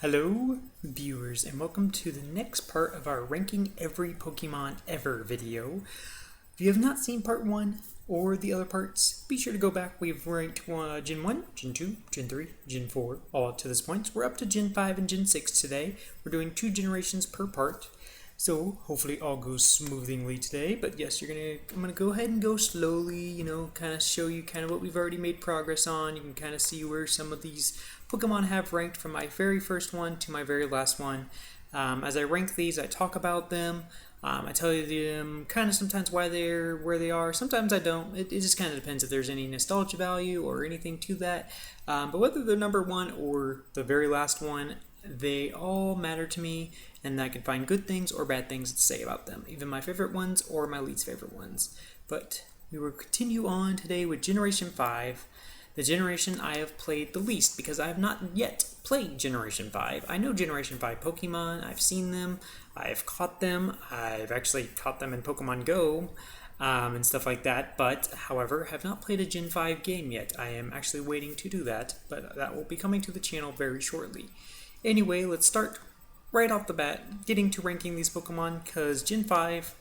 Hello, viewers, and welcome to the next part of our Ranking Every Pokemon Ever video. If you have not seen part 1 or the other parts, be sure to go back. We've ranked Gen 1, Gen 2, Gen 3, Gen 4, all up to this point. So we're up to Gen 5 and Gen 6 today. We're doing 2 generations per part. So hopefully all goes smoothly today. But yes, I'm gonna go ahead and go slowly, kind of show you kind of what we've already made progress on. You can kind of see where some of these Pokemon have ranked from my very first one to my very last one. As I rank these, I talk about them. I tell you them kind of sometimes why they're where they are. Sometimes I don't. It just kind of depends if there's any nostalgia value or anything to that. But whether they're number 1 or the very last one, they all matter to me, and I can find good things or bad things to say about them, even my favorite ones or my least favorite ones. But we will continue on today with Generation 5, the generation I have played the least, because I have not yet played Generation 5. I know Generation 5 Pokemon, I've seen them, I've caught them, I've actually caught them in Pokemon Go, and stuff like that, but however, have not played a Gen 5 game yet. I am actually waiting to do that, but that will be coming to the channel very shortly. Anyway, let's start right off the bat getting to ranking these Pokemon, because Gen 5,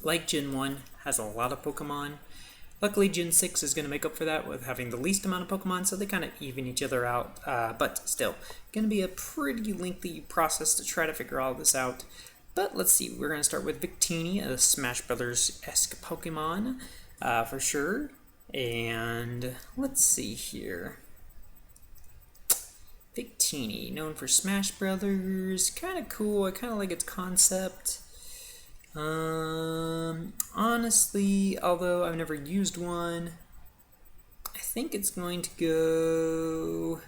like Gen 1, has a lot of Pokemon. Luckily, Gen 6 is going to make up for that with having the least amount of Pokemon, so they kind of even each other out, but still, going to be a pretty lengthy process to try to figure all this out. But let's see, we're going to start with Victini, a Smash Brothers-esque Pokemon, for sure. And let's see here. Victini, known for Smash Brothers, kind of cool. I kind of like its concept. Honestly, although I've never used one, I think it's going to go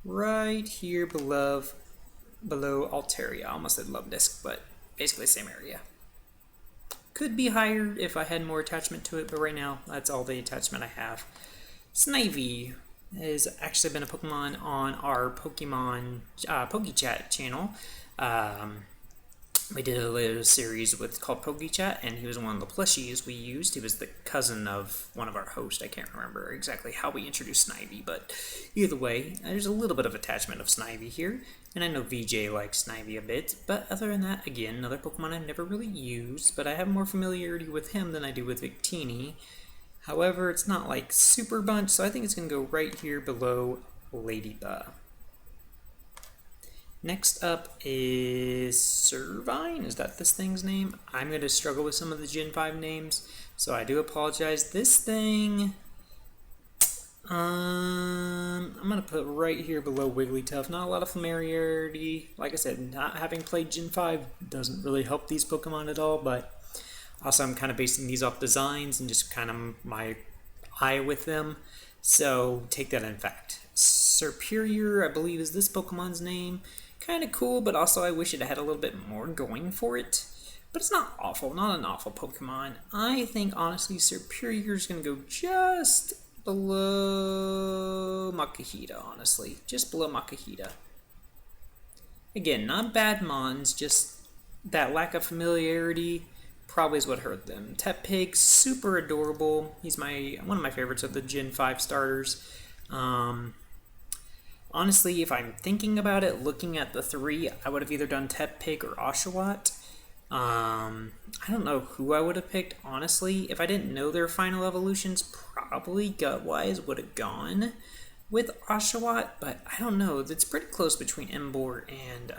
right here below Altaria. I almost said Love-Disc, but basically same area. Could be higher if I had more attachment to it, but right now that's all the attachment I have. Snivy has actually been a Pokemon on our Pokemon PokeChat channel. We did a little series called PokeChat, and he was one of the plushies we used. He was the cousin of one of our hosts. I can't remember exactly how we introduced Snivy, but either way, there's a little bit of attachment of Snivy here, and I know VJ likes Snivy a bit, but other than that, again, another Pokemon I've never really used, but I have more familiarity with him than I do with Victini. However, it's not like super bunch, so I think it's going to go right here below Ladybug. Next up is Servine. Is that this thing's name? I'm going to struggle with some of the Gen 5 names, so I do apologize. This thing, I'm going to put right here below Wigglytuff. Not a lot of familiarity. Like I said, not having played Gen 5 doesn't really help these Pokemon at all, but also I'm kind of basing these off designs and just kind of my eye with them, so take that in fact. Serperior, I believe, is this Pokemon's name. Kind of cool, but also I wish it had a little bit more going for it. But it's not awful, not an awful Pokemon. I think, honestly, Serperior is going to go just below Makahita, honestly. Just below Makahita. Again, not bad mons, just that lack of familiarity probably is what hurt them. Tepig, super adorable. He's one of my favorites of the Gen 5 starters. Honestly, if I'm thinking about it, looking at the 3, I would have either done Tepig or Oshawott. I don't know who I would have picked, honestly. If I didn't know their final evolutions, probably gut-wise would have gone with Oshawott, but I don't know. It's pretty close between Emboar and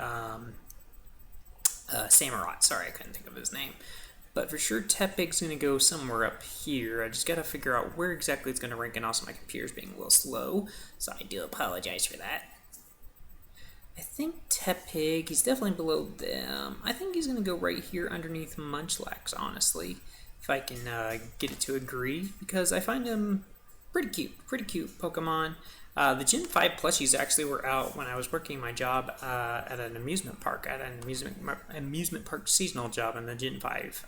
Samurott. Sorry, I couldn't think of his name. But for sure, Tepig's going to go somewhere up here. I just got to figure out where exactly it's going to rank, and also my computer's being a little slow, so I do apologize for that. I think Tepig, he's definitely below them. I think he's going to go right here underneath Munchlax, honestly, if I can get it to agree, because I find him pretty cute Pokemon. The Gen 5 plushies actually were out when I was working my job at an amusement park, amusement park seasonal job, and the Gen 5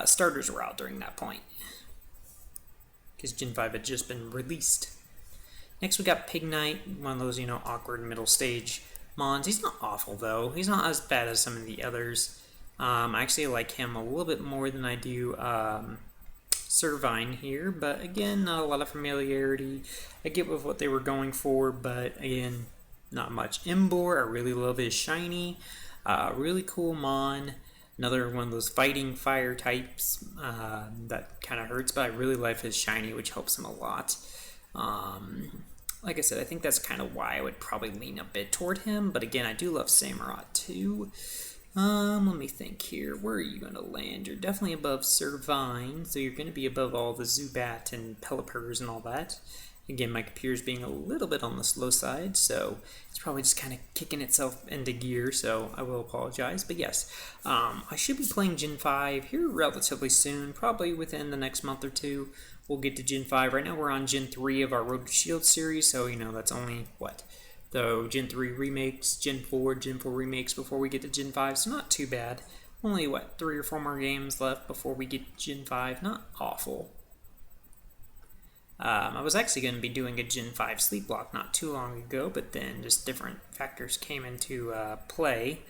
starters were out during that point, because Gen 5 had just been released. Next we got Pignite, one of those, awkward middle stage mons. He's not awful though. He's not as bad as some of the others. I actually like him a little bit more than I do Servine here, but again, not a lot of familiarity. I get with what they were going for, but again, not much. Embor, I really love his shiny. Really cool Mon. Another one of those fighting fire types that kind of hurts, but I really love his shiny, which helps him a lot. Like I said, I think that's kind of why I would probably lean a bit toward him, but again, I do love Samurott too. Let me think here. Where are you going to land? You're definitely above Servine, so you're going to be above all the Zubat and Pelipper's and all that. Again, my computer's being a little bit on the slow side, so it's probably just kind of kicking itself into gear, so I will apologize. But yes, I should be playing Gen 5 here relatively soon, probably within the next month or two. We'll get to Gen 5. Right now we're on Gen 3 of our Road to Shield series, so, you know, that's only, what, the Gen 3 remakes, Gen 4 remakes before we get to Gen 5, so not too bad. Only, what, 3 or 4 more games left before we get Gen 5. Not awful. I was actually going to be doing a Gen 5 sleep block not too long ago, but then just different factors came into play.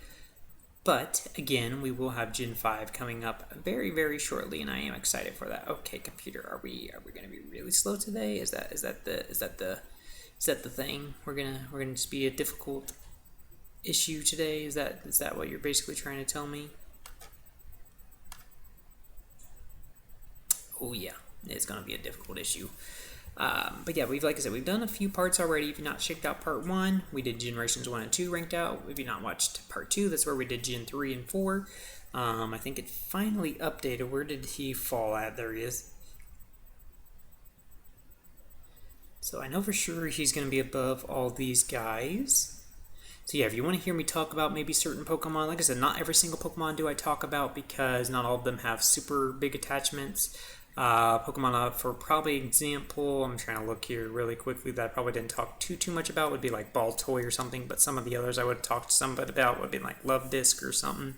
But, again, we will have Gen 5 coming up very, very shortly, and I am excited for that. Okay, computer, are we going to be really slow today? Is that the thing? We're gonna just be a difficult issue today? Is that what you're basically trying to tell me? Oh yeah, it's gonna be a difficult issue. But yeah, like I said, we've done a few parts already. If you've not checked out part 1, we did Generations 1 and 2 ranked out. If you've not watched part 2, that's where we did Gen 3 and 4. I think it finally updated. Where did he fall at? There he is. So I know for sure he's going to be above all these guys. So yeah, if you want to hear me talk about maybe certain Pokemon, like I said, not every single Pokemon do I talk about because not all of them have super big attachments. Pokemon, for probably example, I'm trying to look here really quickly that I probably didn't talk too much about would be like Baltoy or something, but some of the others I would have talked to somebody about would be like Love Disc or something.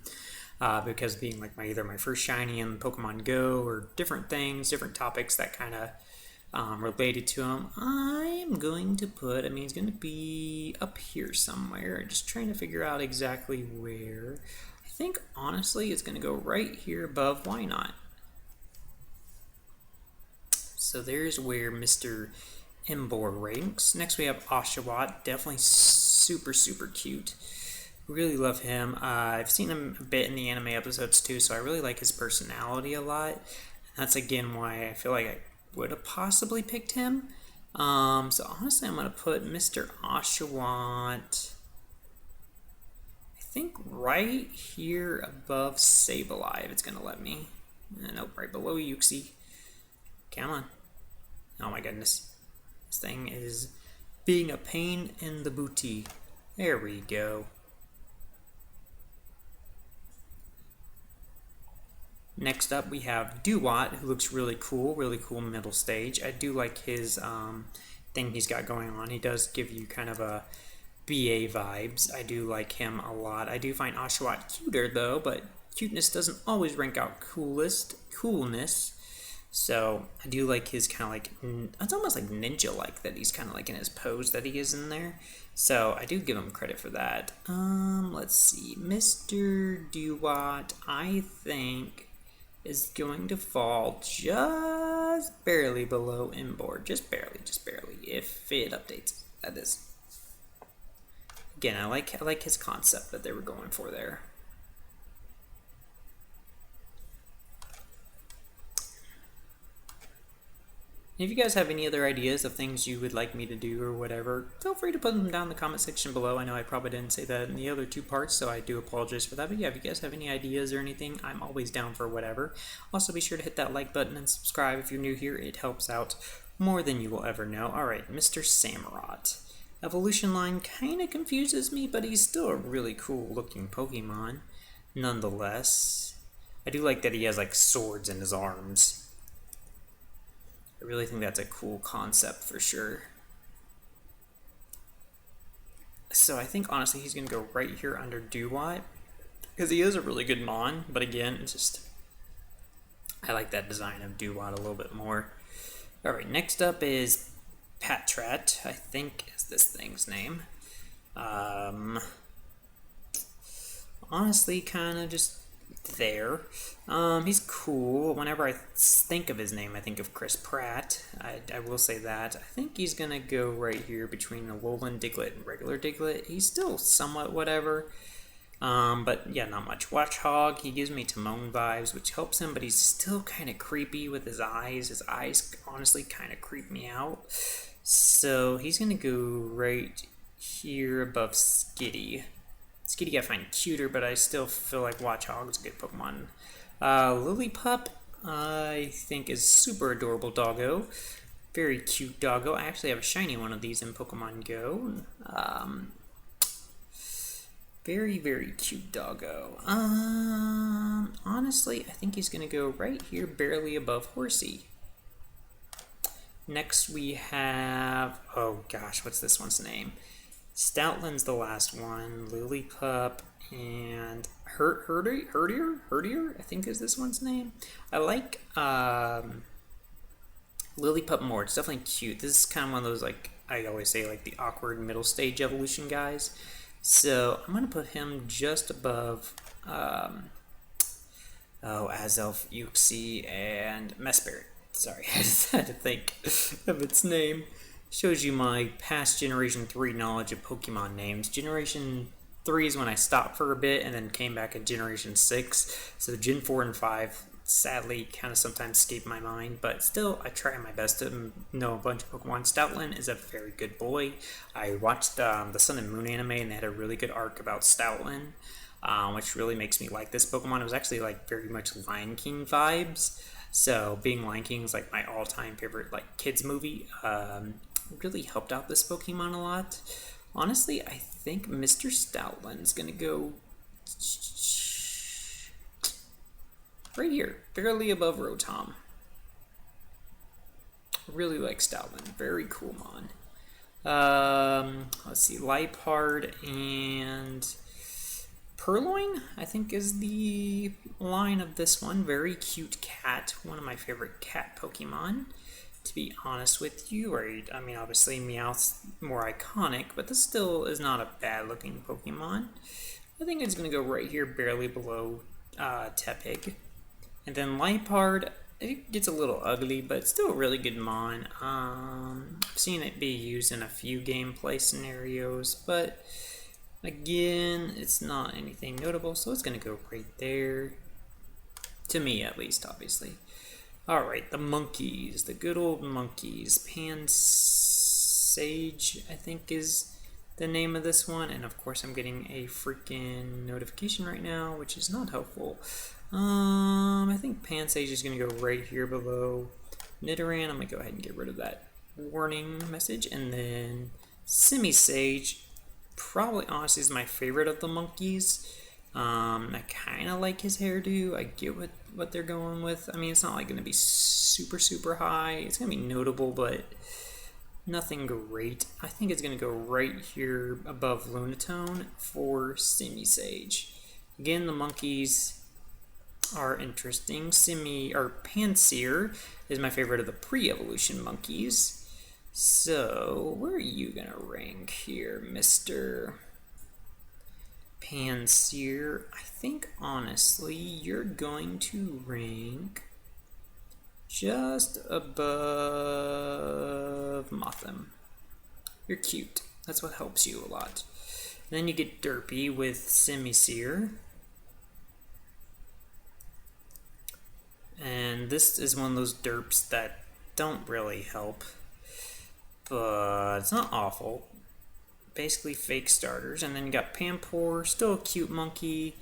Because being like either my first shiny in Pokemon Go or different things, different topics that kind of related to him. I'm going to put, he's going to be up here somewhere. Just trying to figure out exactly where. I think, honestly, it's going to go right here above. Why not? So there's where Mr. Embor ranks. Next we have Oshawott. Definitely super, super cute. Really love him. I've seen him a bit in the anime episodes too, so I really like his personality a lot. And that's again why I feel like I would have possibly picked him. So honestly, I'm going to put Mr. Oshawott, I think right here above Sableye, if it's going to let me. Nope, right below Uxie. Come on. Oh my goodness. This thing is being a pain in the booty. There we go. Next up, we have Dewott, who looks really cool middle stage. I do like his thing he's got going on. He does give you kind of a BA vibes. I do like him a lot. I do find Oshawott cuter, though, but cuteness doesn't always rank out coolness. So I do like his kind of like, it's almost like ninja-like that he's kind of like in his pose that he is in there. So I do give him credit for that. Let's see. Mr. Dewott, I think, is going to fall just barely below Embor. Just barely, if it updates. That is. Again, I like his concept that they were going for there. If you guys have any other ideas of things you would like me to do or whatever, feel free to put them down in the comment section below. I know I probably didn't say that in the other 2 parts, so I do apologize for that. But yeah, if you guys have any ideas or anything, I'm always down for whatever. Also, be sure to hit that like button and subscribe if you're new here. It helps out more than you will ever know. Alright, Mr. Samurott. Evolution line kind of confuses me, but he's still a really cool looking Pokemon. Nonetheless, I do like that he has like swords in his arms. I really think that's a cool concept for sure. So I think honestly he's going to go right here under Dewott because he is a really good Mon, but again, it's just I like that design of Dewott a little bit more. Alright, next up is Patrat, I think is this thing's name. Honestly, kind of just there. He's cool. Whenever I think of his name, I think of Chris Pratt. I will say that. I think he's going to go right here between the Alolan Diglett and regular Diglett. He's still somewhat whatever. But yeah, not much. Watchhog, he gives me Timon vibes, which helps him, but he's still kind of creepy with his eyes. His eyes honestly kind of creep me out. So he's going to go right here above Skitty. Skitty I find cuter, but I still feel like Watchhog is a good Pokemon. Lillipup, I think is super adorable doggo. Very cute doggo. I actually have a shiny one of these in Pokemon Go. Very, very cute doggo. Honestly, I think he's going to go right here, barely above Horsey. Next we have, oh gosh, what's this one's name? Stoutland's the last one. Lillipup and Herdier, I think is this one's name. I like Lillipup more. It's definitely cute. This is kind of one of those, like I always say, like the awkward middle stage evolution guys. So I'm going to put him just above Azelf, Uxie, and Mesprit. Sorry, I just had to think of its name. Shows you my past Generation 3 knowledge of Pokemon names. Generation 3 is when I stopped for a bit and then came back at Generation 6. So Gen 4 and 5 sadly kind of sometimes escape my mind, but still I try my best to know a bunch of Pokemon. Stoutland is a very good boy. I watched the Sun and Moon anime and they had a really good arc about Stoutland, which really makes me like this Pokemon. It was actually like very much Lion King vibes. So being Lion King is like my all-time favorite like kids movie. Really helped out this Pokemon a lot. Honestly, I think Mr. Stoutland's gonna go right here, barely above Rotom. Really like Stoutland, very cool mon. Let's see, Liepard and Purloin, I think is the line of this one. Very cute cat, one of my favorite cat Pokemon. To be honest with you, right? I mean, obviously Meowth's more iconic, but this still is not a bad-looking Pokemon. I think it's going to go right here, barely below Tepig. And then Liepard, it gets a little ugly, but it's still a really good mon. I've seen it be used in a few gameplay scenarios, but again, it's not anything notable, so it's going to go right there. To me, at least, obviously. Alright, the monkeys, the good old monkeys. Pansage, I think is the name of this one. And of course I'm getting a freaking notification right now, which is not helpful. I think Pansage is going to go right here below Nidoran. I'm going to go ahead and get rid of that warning message. And then Simisage, probably honestly is my favorite of the monkeys. I kind of like his hairdo. I get what they're going with. I mean, it's not like going to be super high. It's going to be notable, but nothing great. I think it's going to go right here above Lunatone for Simisage. Again, the monkeys are interesting. Pansear is my favorite of the pre-evolution monkeys. So, where are you going to rank here, Mr. Pansear? I think honestly you're going to rank just above Mothim. You're cute. That's what helps you a lot. And then you get Derpy with Simisir. And this is one of those derps that don't really help, but it's not awful. Basically fake starters. And then you got Pampor, still a cute monkey,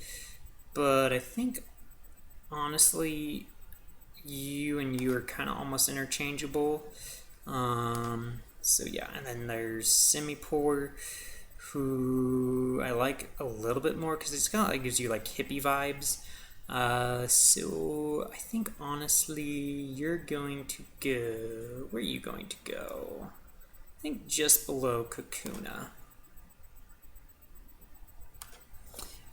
but I think honestly you are kind of almost interchangeable. So yeah, and then there's Simipour, who I like a little bit more because it's kind of like gives you like hippie vibes. So I think honestly you're going to go, where are you going to go? I think just below Kakuna.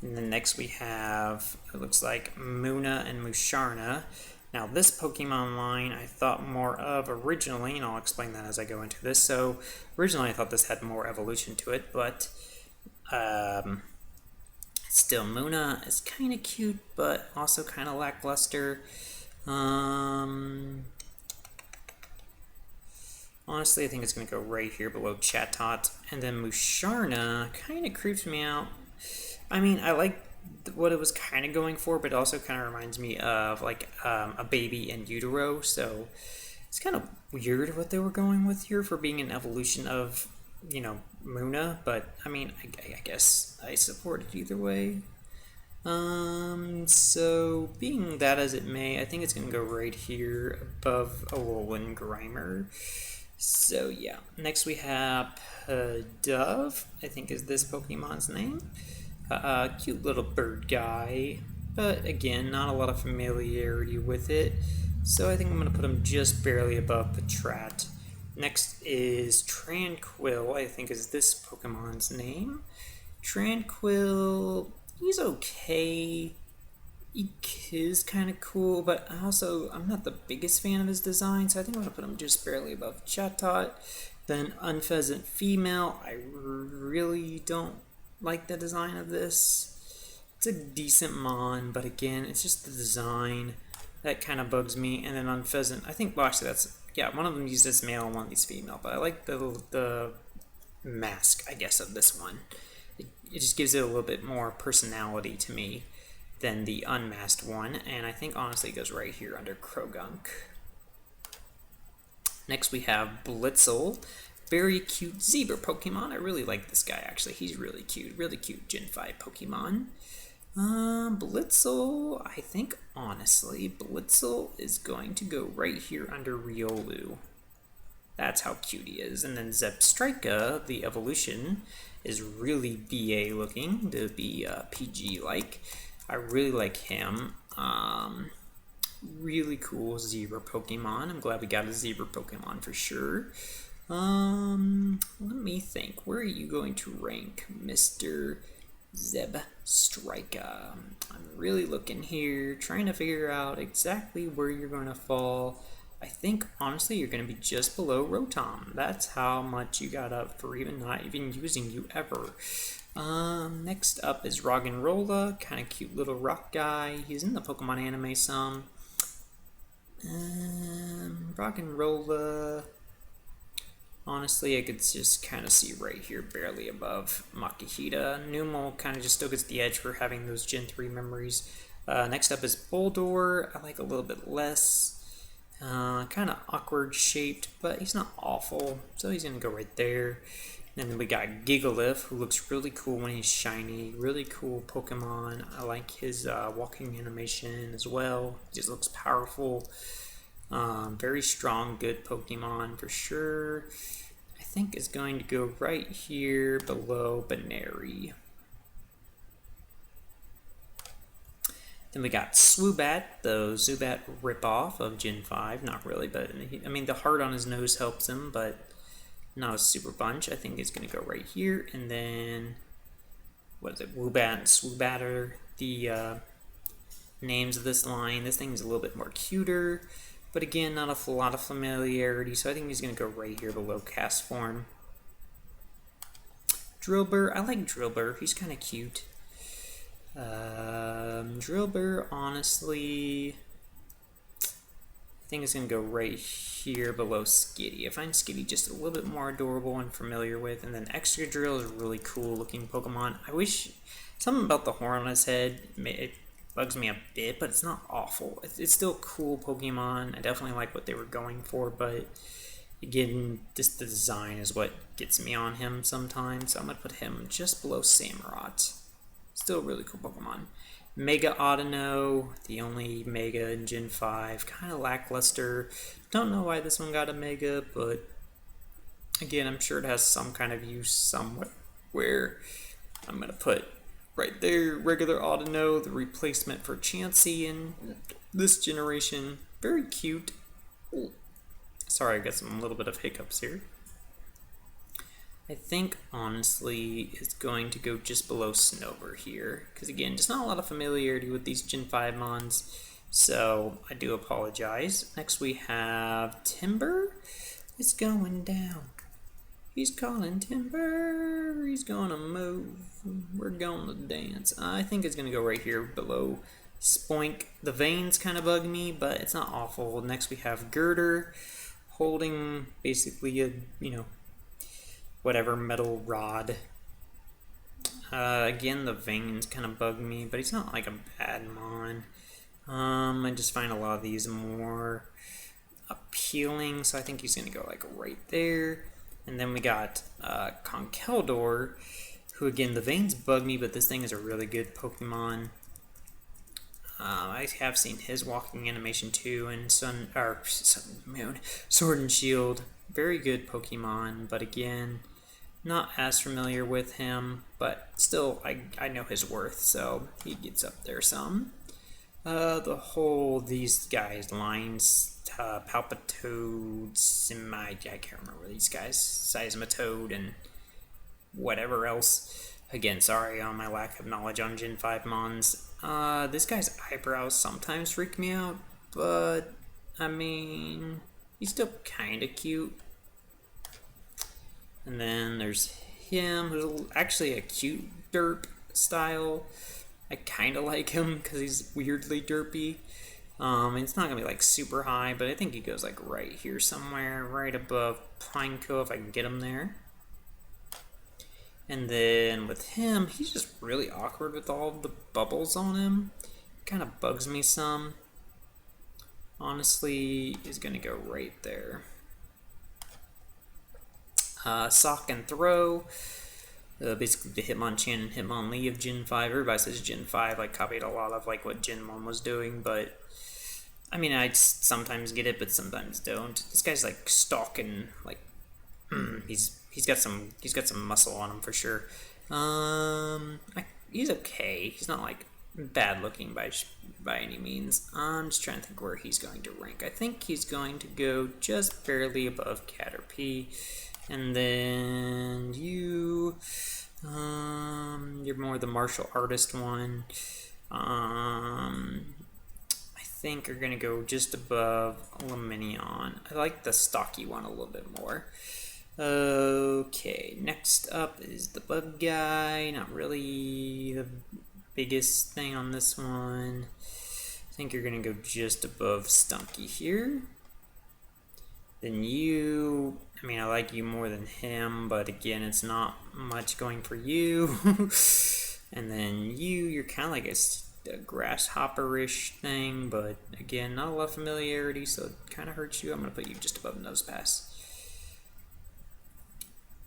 And then next we have, it looks like Munna and Musharna. Now this Pokemon line I thought more of originally, and I'll explain that as I go into this. So originally I thought this had more evolution to it, but it's Still, Muna is kind of cute, but also kind of lackluster. Honestly, I think it's going to go right here below Chatot. And then Musharna kind of creeps me out. I mean, I like what it was kind of going for, but it also kind of reminds me of like a baby in utero. So it's kind of weird what they were going with here for being an evolution of, you know, Muna. But I mean, I guess I support it either way. So being that as it may, I think it's going to go right here above Alolan Grimer. So yeah, next we have Dove, I think is this Pokemon's name. Cute little bird guy, but again, not a lot of familiarity with it. So I think I'm going to put him just barely above Patrat. Next is Tranquil, I think is this Pokemon's name. Tranquil, he's okay. He is kind of cool, but I'm not the biggest fan of his design, so I think I'm going to put him just barely above Chatot. Then Unpheasant Female, I really don't like the design of this. It's a decent mon, but again, it's just the design that kind of bugs me. And then Unpheasant, I think, well, actually that's, yeah, one of them uses male and one of these female, but I like the mask, I guess, of this one. It just gives it a little bit more personality to me than the unmasked one, and I think honestly it goes right here under Krogunk. Next we have Blitzel, very cute zebra Pokemon. I really like this guy actually, he's really cute Gen 5 Pokemon. Blitzel, I think honestly, Blitzel is going to go right here under Riolu. That's how cute he is. And then Zebstrika, the evolution, is really BA looking to be PG like. I really like him. Really cool zebra Pokemon. I'm glad we got a zebra Pokemon for sure. Let me think. Where are you going to rank, Mr. Zebstrika? I'm really looking here, trying to figure out exactly where you're going to fall. I think, honestly, you're going to be just below Rotom. That's how much you got up for not even using you ever. Next up is Roggenrola, kind of cute little rock guy. He's in the Pokemon anime some. Roggenrola, honestly, I could just kind of see right here, barely above Makihita. Numel kind of just still gets the edge for having those Gen 3 memories. Next up is Boldor. I like a little bit less. Kind of awkward shaped, but he's not awful, so he's going to go right there. And then we got Gigalith, who looks really cool when he's shiny. Really cool Pokemon. I like his walking animation as well. He just looks powerful. Very strong, good Pokemon for sure. I think is going to go right here below Baneri. Then we got Swoobat, the Zubat ripoff of Gen 5. Not really, but I mean, the heart on his nose helps him, but not a super bunch. I think it's going to go right here. And then, what is it? Woobat and Swoobat are the names of this line. This thing is a little bit more cuter, but again, not a lot of familiarity. So I think he's going to go right here below Cast Form. Drillbur, I like Drillbur. He's kind of cute. Drillbur, honestly, I think it's going to go right here below Skitty. I find Skitty just a little bit more adorable and familiar with. And then Excadrill is a really cool looking Pokemon. I wish, something about the horn on his head, it bugs me a bit, but it's not awful. It's still a cool Pokemon. I definitely like what they were going for, but again, just the design is what gets me on him sometimes. So I'm going to put him just below Samurott. Still a really cool Pokemon. Mega Audino, the only Mega in Gen 5, kind of lackluster. Don't know why this one got a Mega, but again, I'm sure it has some kind of use somewhere. Where I'm going to put right there, regular Audino, the replacement for Chansey in this generation. Very cute. Ooh. Sorry, I got some little bit of hiccups here. I think, honestly, it's going to go just below Snover here. Because, again, just not a lot of familiarity with these Gen 5 mons. So, I do apologize. Next, we have Timber. It's going down. He's calling timber. He's gonna move. We're gonna dance. I think it's gonna go right here below Spoink. The veins kind of bug me, but it's not awful. Next we have Girder holding basically a, whatever metal rod. Again, the veins kind of bug me, but he's not like a bad mon. I just find a lot of these more appealing, so I think he's going to go like right there. And then we got Conkeldurr, who again, the veins bug me, but this thing is a really good Pokemon. I have seen his walking animation too, and Sword and Shield. Very good Pokemon, but again, not as familiar with him, but still, I know his worth, so he gets up there some. These guys, lines, Palpitoad, I can't remember these guys, Seismitoad, and whatever else. Again, sorry on my lack of knowledge on Gen 5 Mons. This guy's eyebrows sometimes freak me out, but, I mean, he's still kinda cute. And then there's him, who's actually a cute derp style. I kind of like him because he's weirdly derpy. It's not going to be like super high, but I think he goes like right here somewhere, right above Pineco if I can get him there. And then with him, he's just really awkward with all the bubbles on him. Kind of bugs me some. Honestly, he's going to go right there. Sock and Throw. Basically the Hitmonchan and Hitmonlee of Gen 5. Everybody says Gen 5 like copied a lot of like what Gen 1 was doing, but I mean I sometimes get it, but sometimes don't. This guy's like stalking, like he's got some muscle on him for sure. He's okay. He's not like bad looking by any means. I'm just trying to think where he's going to rank. I think he's going to go just barely above Caterpie. And then you're more the martial artist one. I think you're gonna go just above Luminion. I like the stocky one a little bit more. Okay, next up is the bug guy. Not really the biggest thing on this one. I think you're gonna go just above Stunky here. Then you, I mean, I like you more than him, but again, it's not much going for you. And then you're kind of like a grasshopper-ish thing, but again, not a lot of familiarity, so it kind of hurts you. I'm going to put you just above Nosepass.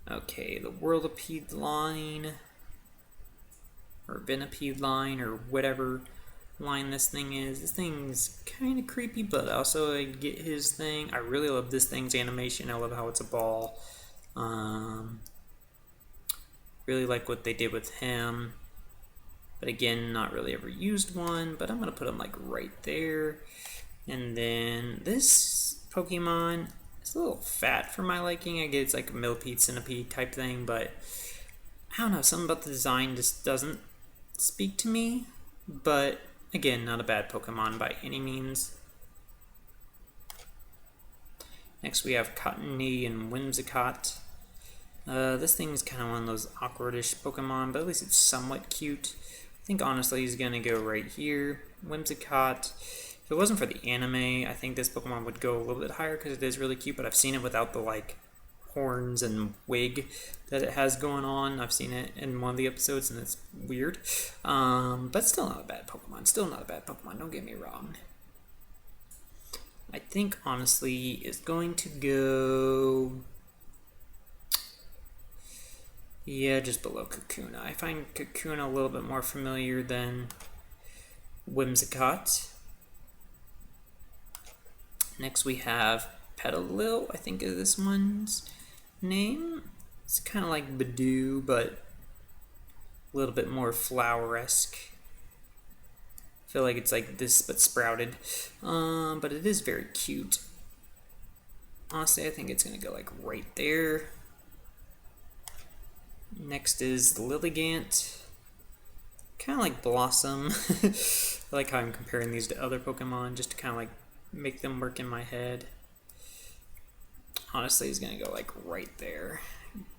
Okay, the Whirlipede line, or Venipede line, or whatever line this thing is. This thing's kind of creepy, but also I get his thing. I really love this thing's animation. I love how it's a ball. Really like what they did with him, but again, not really ever used one, but I'm gonna put him like right there. And then this Pokemon is a little fat for my liking. I get it's like a millipede, centipede type thing, but I don't know, something about the design just doesn't speak to me. But again, not a bad Pokemon by any means. Next we have Cottony and Whimsicott. This thing is kind of one of those awkwardish Pokemon, but at least it's somewhat cute. I think honestly he's going to go right here. Whimsicott. If it wasn't for the anime, I think this Pokemon would go a little bit higher because it is really cute, but I've seen it without the like horns and wig that it has going on. I've seen it in one of the episodes and it's weird. But still not a bad Pokemon. Still not a bad Pokemon, don't get me wrong. I think honestly is going to go, yeah, just below Kakuna. I find Kakuna a little bit more familiar than Whimsicott. Next we have Petalil, I think is this one's name. It's kind of like Badoo, but a little bit more flower-esque. I feel like it's like this, but sprouted. But it is very cute. Honestly, I think it's going to go like right there. Next is Lilligant. Kind of like Blossom. I like how I'm comparing these to other Pokemon just to kind of like make them work in my head. Honestly, he's going to go like right there.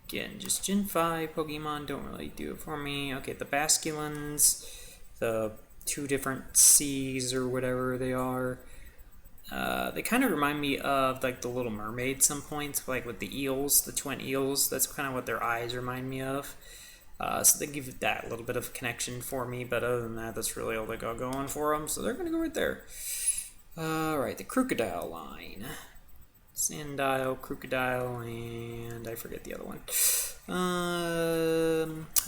Again, just Gen 5 Pokemon don't really do it for me. Okay, the Basculins, the two different C's or whatever they are, they kind of remind me of like the Little Mermaid some points, like with the eels, the twin eels. That's kind of what their eyes remind me of. So they give that a little bit of connection for me, but other than that, that's really all they got going for them. So they're going to go right there. Alright, the Crocodile line. Sandile, Crocodile, and I forget the other one.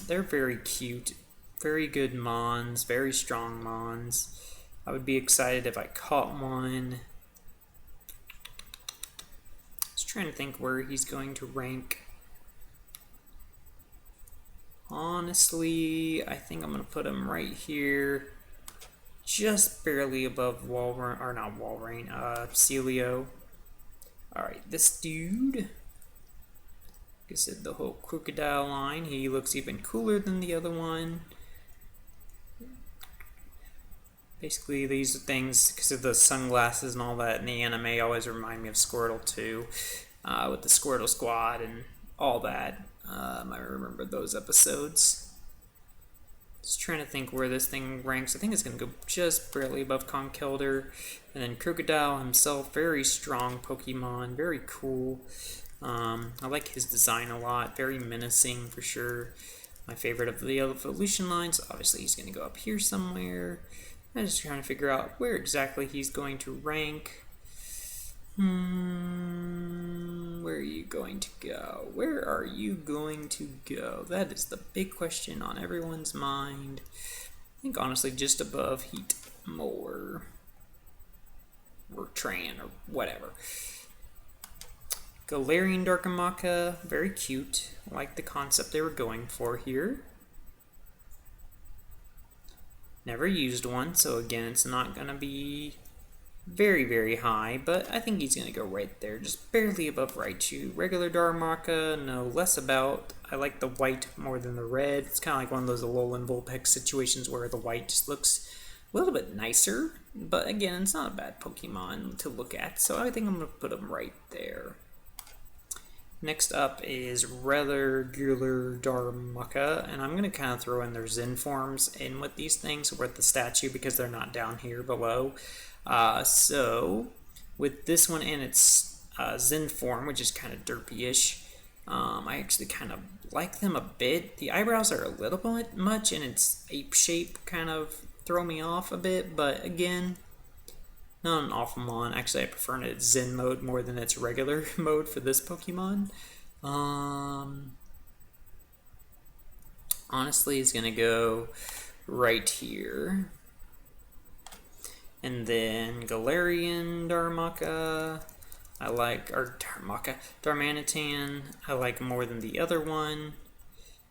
They're very cute. Very good Mons, very strong Mons. I would be excited if I caught one. Just trying to think where he's going to rank. Honestly, I think I'm going to put him right here. Just barely above Walrein, or not Walrein, Celio. Alright, this dude, like I said, the whole Crocodile line, he looks even cooler than the other one. Basically, these things, because of the sunglasses and all that in the anime, always remind me of Squirtle too, with the Squirtle Squad and all that. I remember those episodes. Just trying to think where this thing ranks. I think it's going to go just barely above Conkeldurr. And then Crocodile himself, very strong Pokemon, very cool. I like his design a lot, very menacing for sure. My favorite of the evolution lines. Obviously he's going to go up here somewhere. I'm just trying to figure out where exactly he's going to rank. Where are you going to go? Where are you going to go? That is the big question on everyone's mind. I think honestly just above Heatmor. Or Tran or whatever. Galarian Darumaka, very cute. I like the concept they were going for here. Never used one, so again, it's not going to be very, very high, but I think he's going to go right there, just barely above Raichu. Regular Darumaka, no less about. I like the white more than the red. It's kind of like one of those Alolan Vulpix situations where the white just looks a little bit nicer, but again, it's not a bad Pokemon to look at, so I think I'm going to put him right there. Next up is regular Darumaka, and I'm going to kind of throw in their Zen forms in with these things, with the statue, because they're not down here below. So, with this one in its Zen form, which is kind of derpy-ish, I actually kind of like them a bit. The eyebrows are a little bit much, and its ape shape kind of throw me off a bit, but again, not an awful mon. Actually, I prefer its Zen mode more than its regular mode for this Pokemon. Honestly, it's going to go right here. And then Galarian Darumaka, I like, or Darmanitan, I like more than the other one.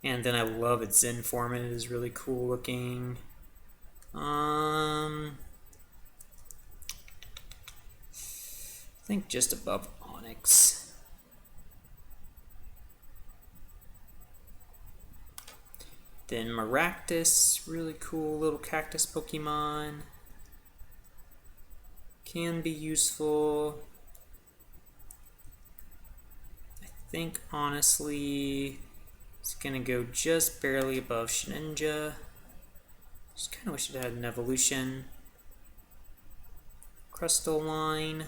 And then I love its Zen form, and it is really cool looking. I think just above Onyx. Then Maractus, really cool little cactus Pokemon. Can be useful. I think honestly it's gonna go just barely above Shedinja. Just kinda wish it had an evolution. Crustal line.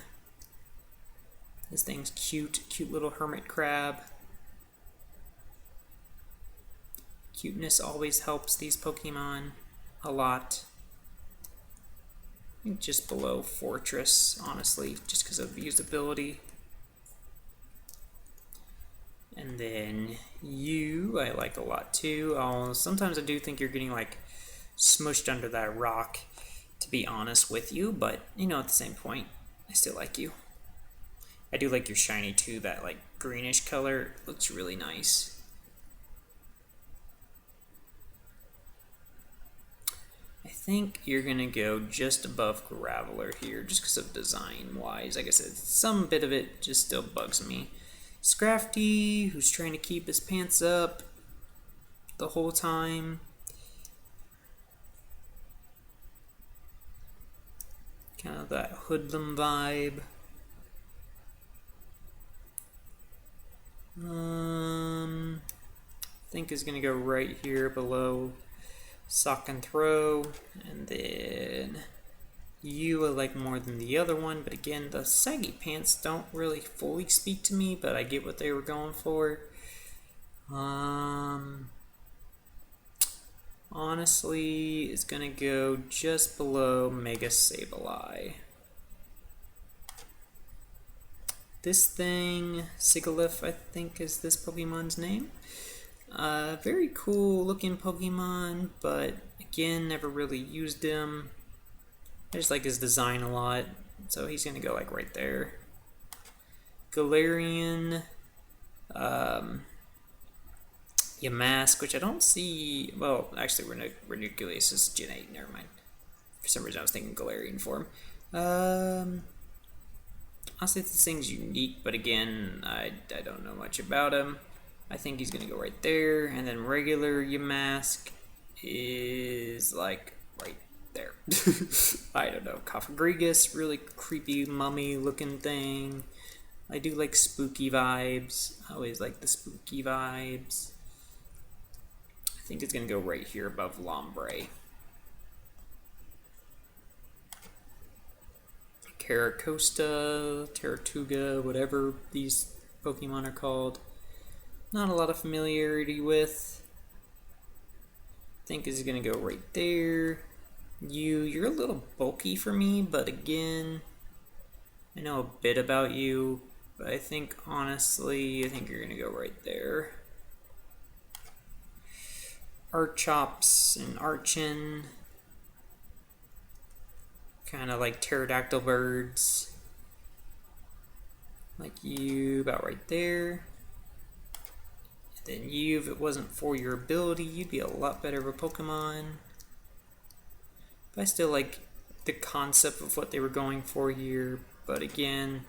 This thing's cute, cute little hermit crab. Cuteness always helps these Pokemon a lot. I think just below Fortress, honestly, just because of usability. And then you, I like a lot too. Sometimes I do think you're getting like smushed under that rock, to be honest with you, but you know, at the same point, I still like you. I do like your shiny too, that like greenish color looks really nice. I think you're gonna go just above Graveler here, just because of design wise. Like I said, some bit of it just still bugs me. Scrafty, who's trying to keep his pants up the whole time. Kind of that hoodlum vibe. think is going to go right here below Sock and Throw, and then you I like more than the other one, but again, the saggy pants don't really fully speak to me, but I get what they were going for. Honestly, it's gonna go just below Mega Sableye. This thing, Sigalith, I think is this Pokemon's name. Very cool looking Pokemon, but again, never really used him. I just like his design a lot, so he's gonna go like right there. Galarian, Yamask, which I don't see. Well, actually, Ranunculus is Gen 8. Never mind. For some reason, I was thinking Galarian form. Honestly, this thing's unique, but again, I don't know much about him. I think he's gonna go right there, and then regular Yamask is like right there. I don't know. Cofagrigus, really creepy mummy looking thing. I do like spooky vibes. I always like the spooky vibes. I think it's gonna go right here above Lombre. Caracosta, Taratuga, whatever these Pokemon are called. Not a lot of familiarity with. I think is gonna go right there. You're a little bulky for me, but again, I know a bit about you, but I think honestly, I think you're gonna go right there. Archops and Archin, kind of like pterodactyl birds, like you, about right there. And then you, if it wasn't for your ability, you'd be a lot better of a Pokemon. But I still like the concept of what they were going for here, but again,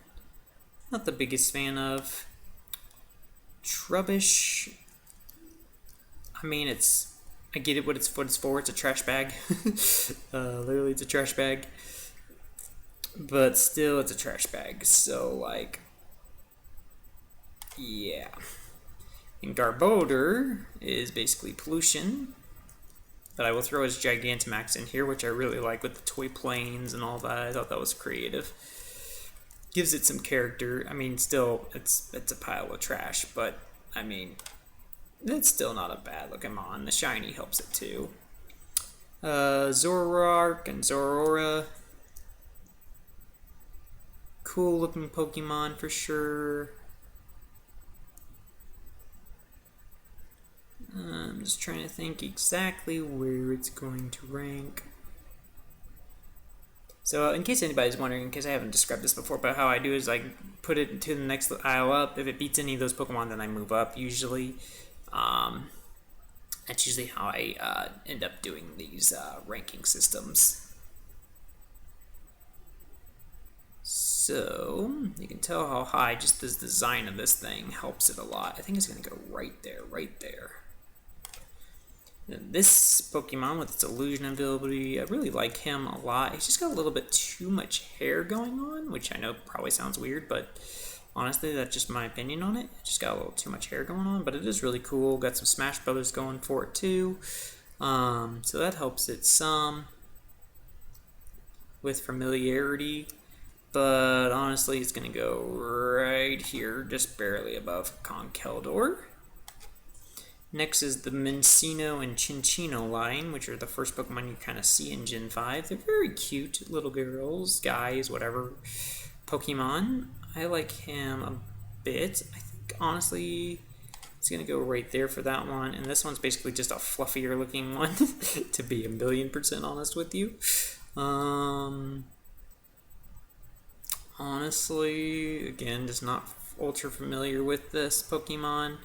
not the biggest fan of. Trubbish, I mean, I get it what it's for, it's a trash bag. Literally, it's a trash bag. But still, it's a trash bag, so, like, yeah. And Garbodor is basically pollution, but I will throw his Gigantamax in here, which I really like with the toy planes and all that. I thought that was creative. Gives it some character. I mean, still, it's a pile of trash, but, I mean, it's still not a bad looking mon. The shiny helps it too. Zoroark and Zorora. Cool looking Pokemon for sure. I'm just trying to think exactly where it's going to rank. So in case anybody's wondering, in case I haven't described this before, but how I do is I put it to the next aisle up. If it beats any of those Pokemon, then I move up usually. That's usually how I end up doing these ranking systems. So you can tell how high just this design of this thing helps it a lot. I think it's going to go right there, right there. And this Pokemon with its illusion ability, I really like him a lot. He's just got a little bit too much hair going on, which I know probably sounds weird, but honestly, that's just my opinion on it. It just got a little too much hair going on, but it is really cool. Got some Smash Brothers going for it too. So that helps it some with familiarity. But honestly, it's going to go right here, just barely above Conkeldurr. Next is the Minccino and Cinccino line, which are the first Pokemon you kind of see in Gen 5. They're very cute little girls, guys, whatever, Pokemon. I like him a bit. I think, honestly, it's going to go right there for that one. And this one's basically just a fluffier looking one, to be 1,000,000% honest with you. Honestly, again, just not ultra familiar with this Pokemon.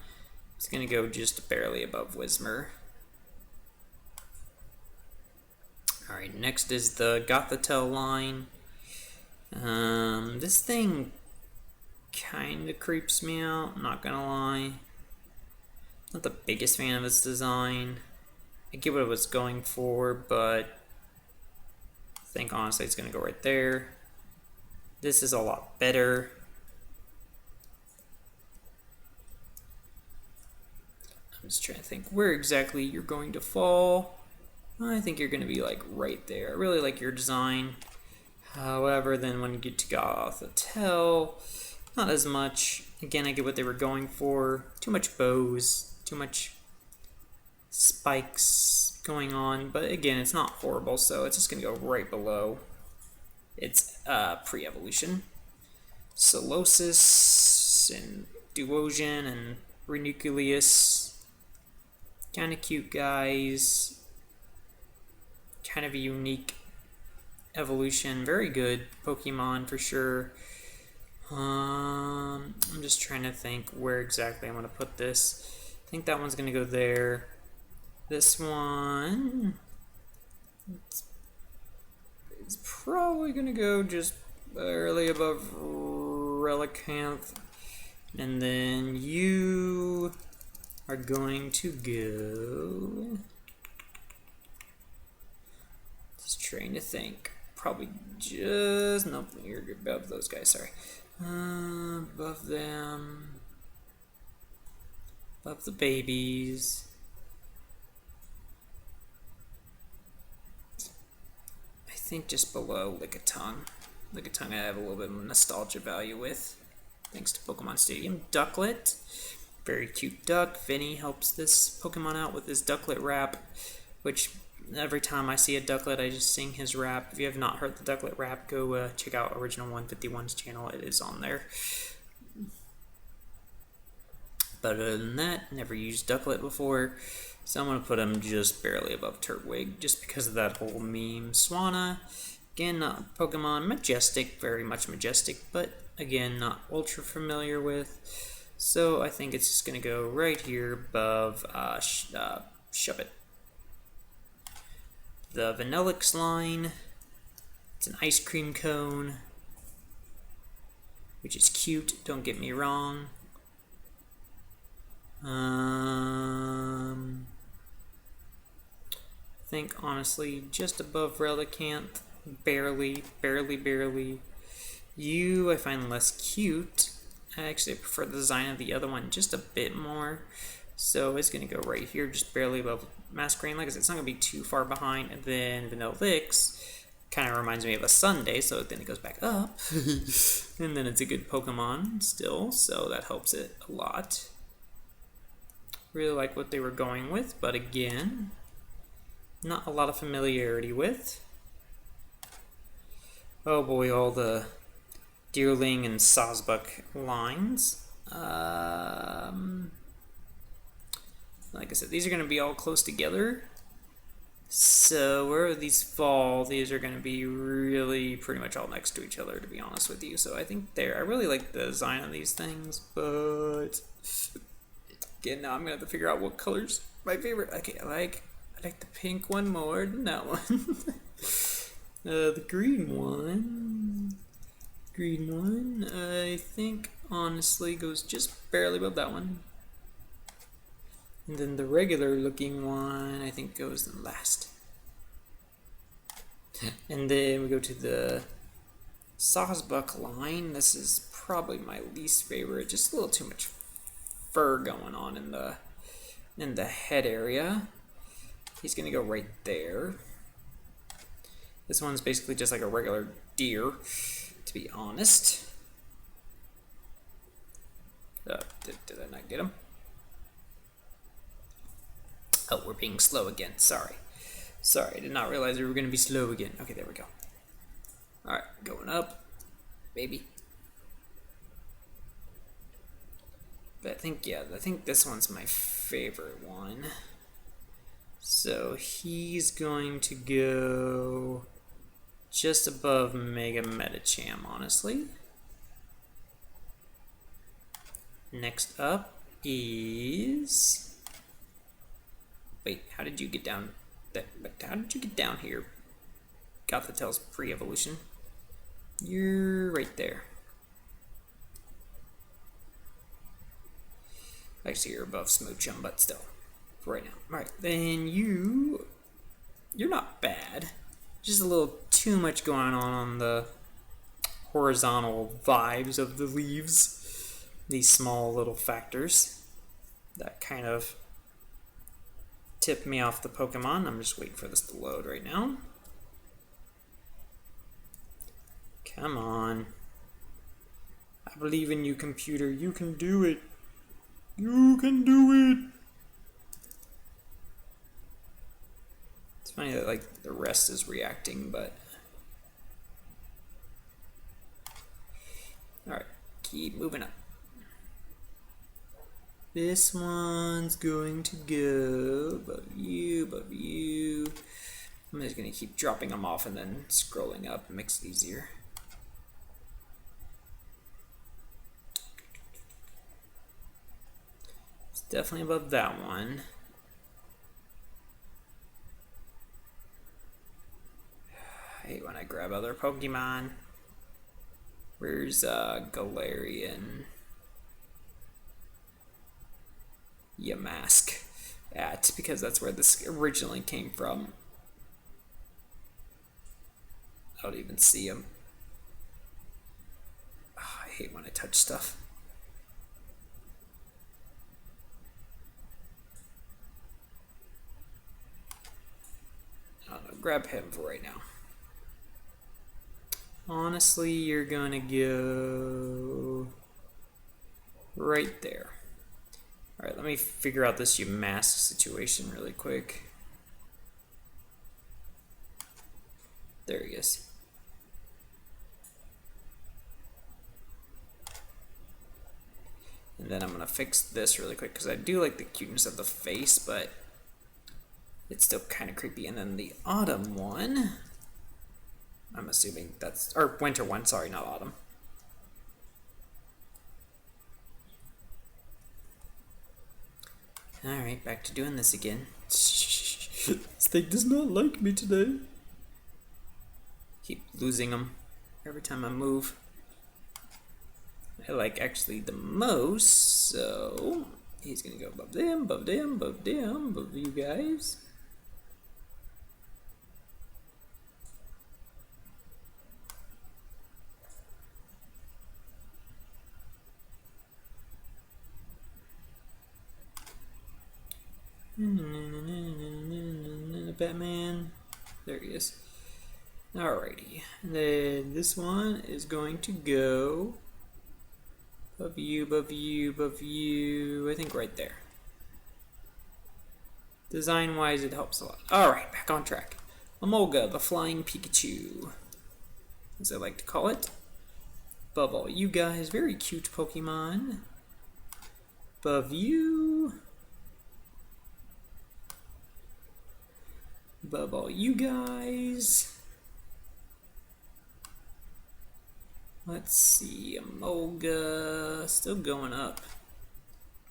It's going to go just barely above Whismur. Alright, next is the Gothitelle line. This thing kind of creeps me out, not gonna lie. Not the biggest fan of its design. I get what it was going for, but I think honestly it's going to go right there. This is a lot better. just trying to think where exactly you're going to fall. I think you're going to be like right there. I really like your design. However, then when you get to Gothitelle, not as much. Again, I get what they were going for. Too much bows, too much spikes going on. But again, it's not horrible, so it's just going to go right below its pre-evolution. Solosis and Duosian and Ranunculus. Kind of cute guys. Kind of a unique evolution. Very good Pokemon for sure. I'm just trying to think where exactly I'm going to put this. I think that one's going to go there. This one is probably going to go just barely above Relicanth. And then you are going to go... Just trying to think. Probably just... Nope, you're above those guys, sorry. Above them. Above the babies. I think just below Lickitung. Lickitung I have a little bit of nostalgia value with. Thanks to Pokemon Stadium. Ducklet. Very cute duck. Vinny helps this Pokemon out with his Ducklet rap, which every time I see a Ducklet, I just sing his rap. If you have not heard the Ducklet rap, go check out Original 151's channel. It is on there. But other than that, never used Ducklet before, so I'm going to put him just barely above Turtwig, just because of that whole meme. Swanna, again, not Pokemon. Majestic, very much majestic, but again, not ultra familiar with. So I think it's just going to go right here above Shove It. The Vanillix line, it's an ice cream cone, which is cute, don't get me wrong. I think honestly just above Relicanth, barely. You I find less cute. Actually, I prefer the design of the other one just a bit more. So it's going to go right here, just barely above Masquerain. Like I said, it's not going to be too far behind. And then Vanillix kind of reminds me of a Sundae, so then it goes back up. And then it's a good Pokemon still, so that helps it a lot. Really like what they were going with, but again, not a lot of familiarity with. Oh boy, all the Deerling and Sawsbuck lines. Like I said, these are going to be all close together. So where these fall, these are going to be really pretty much all next to each other, to be honest with you. So I think I really like the design of these things, but again, now I'm going to have to figure out what color's my favorite. Okay, I like the pink one more than that one. The green one. I think honestly goes just barely above that one. And then the regular looking one, I think, goes in last. And then we go to the Sawsbuck line. This is probably my least favorite. Just a little too much fur going on in the head area. He's gonna go right there. This one's basically just like a regular deer, to be honest. Did I not get him? Oh, we're being slow again. Sorry, I did not realize we were going to be slow again. Okay, there we go. Alright, going up. Baby. But I think this one's my favorite one. So he's going to go just above Mega Metacham, honestly. Next up is... Wait, how did you get down? How did you get down here? Gothitelle's pre-evolution. You're right there. Actually, you're above Smoochum, but still, for right now. All right, then you're not bad. Just a little too much going on the horizontal vibes of the leaves. These small little factors that kind of tip me off the Pokemon. I'm just waiting for this to load right now. Come on. I believe in you, computer. You can do it. You can do it. It's funny that like the rest is reacting, but alright, keep moving up. This one's going to go above you, above you. I'm just going to keep dropping them off and then scrolling up. It makes it easier. It's definitely above that one. I hate when I grab other Pokemon. Where's Galarian? Yamask at, because that's where this originally came from. I don't even see him. Oh, I hate when I touch stuff. I don't know, grab him for right now. Honestly, you're gonna go right there. Alright, let me figure out this Yamask situation really quick. There he is. And then I'm going to fix this really quick because I do like the cuteness of the face, but it's still kind of creepy. And then the autumn one, I'm assuming that's, or winter one, sorry, not autumn. Alright, back to doing this again. This thing does not like me today. Keep losing them every time I move. I like actually the most, so he's gonna go above them, above them, above them, above you guys. Batman. There he is. Alrighty. And then this one is going to go above you, above you, above you. I think right there. Design wise, it helps a lot. Alright, back on track. Emolga, the flying Pikachu, as I like to call it. Above all you guys, very cute Pokemon. Above you. Above all you guys. Let's see, Emolga, still going up.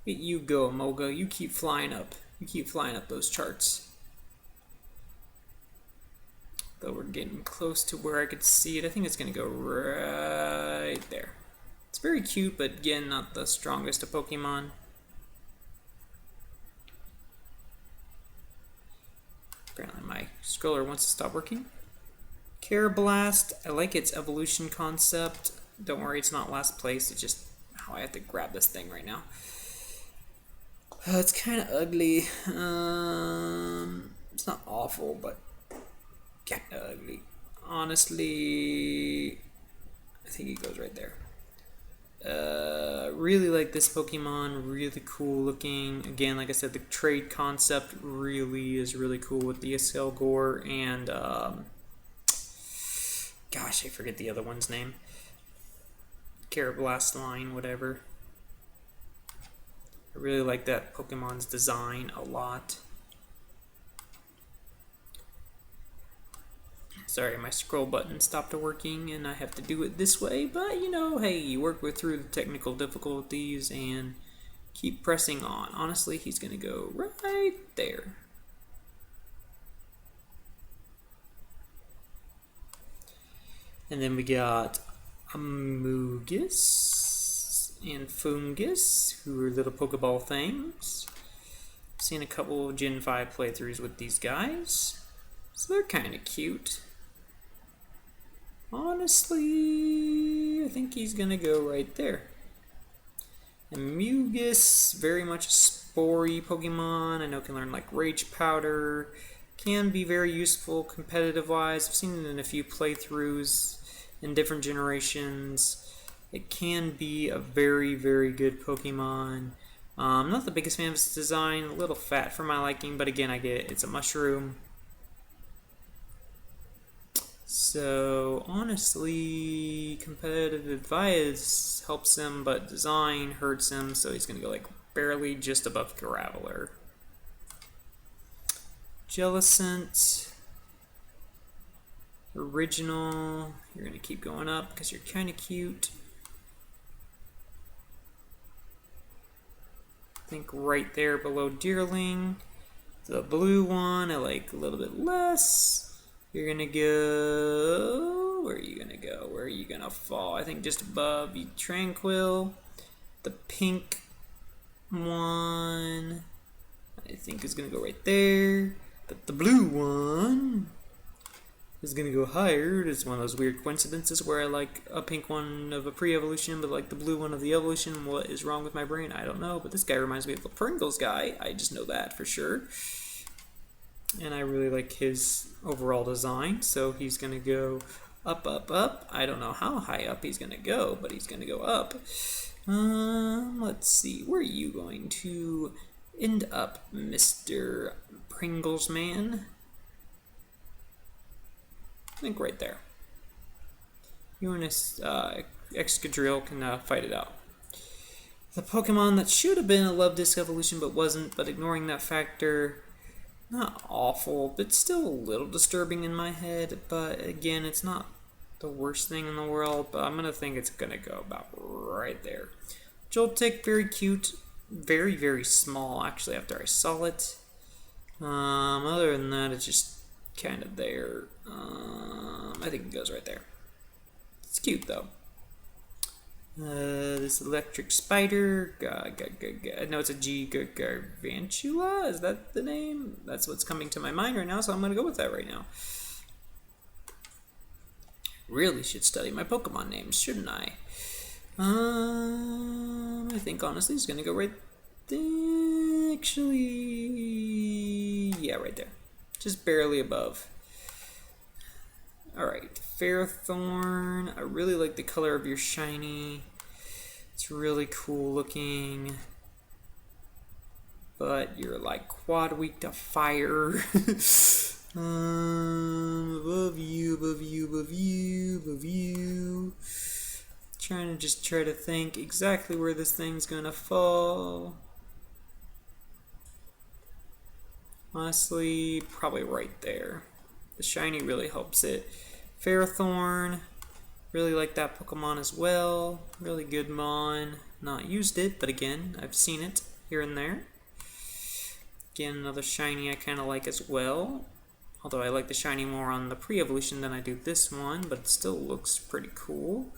Look at you go, Emolga, you keep flying up. You keep flying up those charts. Though we're getting close to where I could see it. I think it's gonna go right there. It's very cute, but again, not the strongest of Pokemon. Apparently my scroller wants to stop working. Carablast, I like its evolution concept. Don't worry, it's not last place. It's just how I have to grab this thing right now. It's kind of ugly. It's not awful, but kind of ugly. Honestly, I think it goes right there. Really like this Pokemon, really cool looking. Again, like I said, the trade concept really is really cool with the Gore and gosh, I forget the other one's name. Carablast line, whatever. I really like that Pokemon's design a lot. Sorry, my scroll button stopped working and I have to do it this way, but you know, hey, you work through the technical difficulties and keep pressing on. Honestly, he's gonna go right there. And then we got Amogus and Fungus, who are little Pokeball things. I've seen a couple of Gen 5 playthroughs with these guys, so they're kind of cute. Honestly, I think he's gonna go right there. Amogus, very much a spory Pokemon. I know can learn like Rage Powder. Can be very useful competitive wise. I've seen it in a few playthroughs in different generations. It can be a very, very good Pokemon. I'm not the biggest fan of its design, a little fat for my liking, but again, I get it. It's a mushroom. So, honestly, competitive advice helps him, but design hurts him, so he's going to go like barely just above Graveler. Jellicent. Original. You're going to keep going up because you're kind of cute. I think right there below Deerling. The blue one, I like a little bit less. You're gonna go. Where are you gonna go? Where are you gonna fall? I think just above Tranquil. The pink one, I think is gonna go right there. But the blue one is gonna go higher. It's one of those weird coincidences where I like a pink one of a pre-evolution, but like the blue one of the evolution. What is wrong with my brain? I don't know. But this guy reminds me of the Pringles guy. I just know that for sure. And I really like his overall design, so he's going to go up, up, up. I don't know how high up he's going to go, but he's going to go up. Let's see, where are you going to end up, Mr. Pringles Man? I think right there. You and this Excadrill can fight it out. The Pokemon that should have been a Love Disc evolution but wasn't, but ignoring that factor... Not awful, but still a little disturbing in my head. But again, it's not the worst thing in the world. But I'm going to think it's going to go about right there. Joltik, very cute. Very, very small, actually, after I saw it. Other than that, it's just kind of there. I think it goes right there. It's cute, though. This electric spider, no, it's a Garvantula, is that the name? That's what's coming to my mind right now, so I'm going to go with that right now. Really should study my Pokemon names, shouldn't I? I think honestly it's going to go right there, actually, yeah, right there, just barely above. Alright, Ferrothorn. I really like the color of your shiny. It's really cool looking. But you're like quad weak to fire. Above you, above you, above you, above you. Trying to try to think exactly where this thing's gonna fall. Honestly, probably right there. The shiny really helps it. Ferrothorn, really like that Pokemon as well. Really good Mon. Not used it, but again, I've seen it here and there. Again, another shiny I kind of like as well. Although I like the shiny more on the pre-evolution than I do this one, but it still looks pretty cool.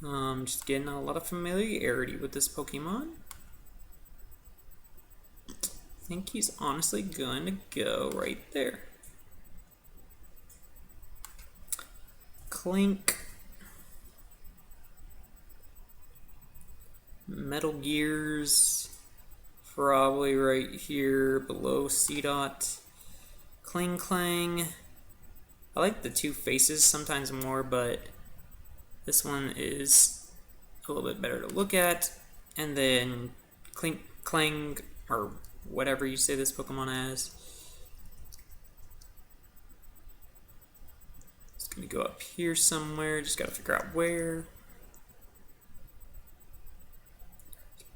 Just getting a lot of familiarity with this Pokemon. I think he's honestly going to go right there. Clink. Metal Gears. Probably right here below C-Dot. Cling Clang. I like the two faces sometimes more, but this one is a little bit better to look at. And then Clink Clang, or whatever you say this Pokemon as. Gonna go up here somewhere, just gotta figure out where.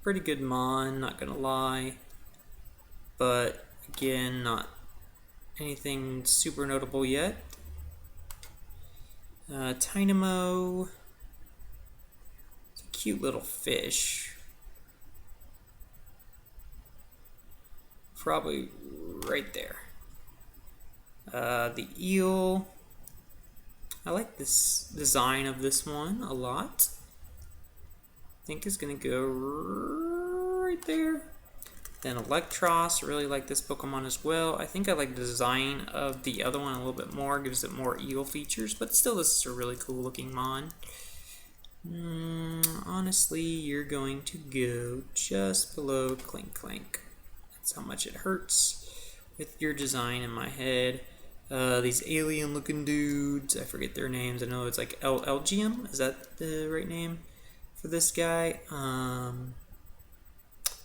Pretty good Mon, not gonna lie. But again, not anything super notable yet. Tynamo. It's a cute little fish. Probably right there. The eel. I like this design of this one a lot. I think it's going to go right there. Then Electros, really like this Pokemon as well. I think I like the design of the other one a little bit more. Gives it more eel features, but still this is a really cool looking Mon. Honestly, you're going to go just below Clink Clank. That's how much it hurts with your design in my head. These alien looking dudes, I forget their names. I know it's like Elgium, is that the right name for this guy?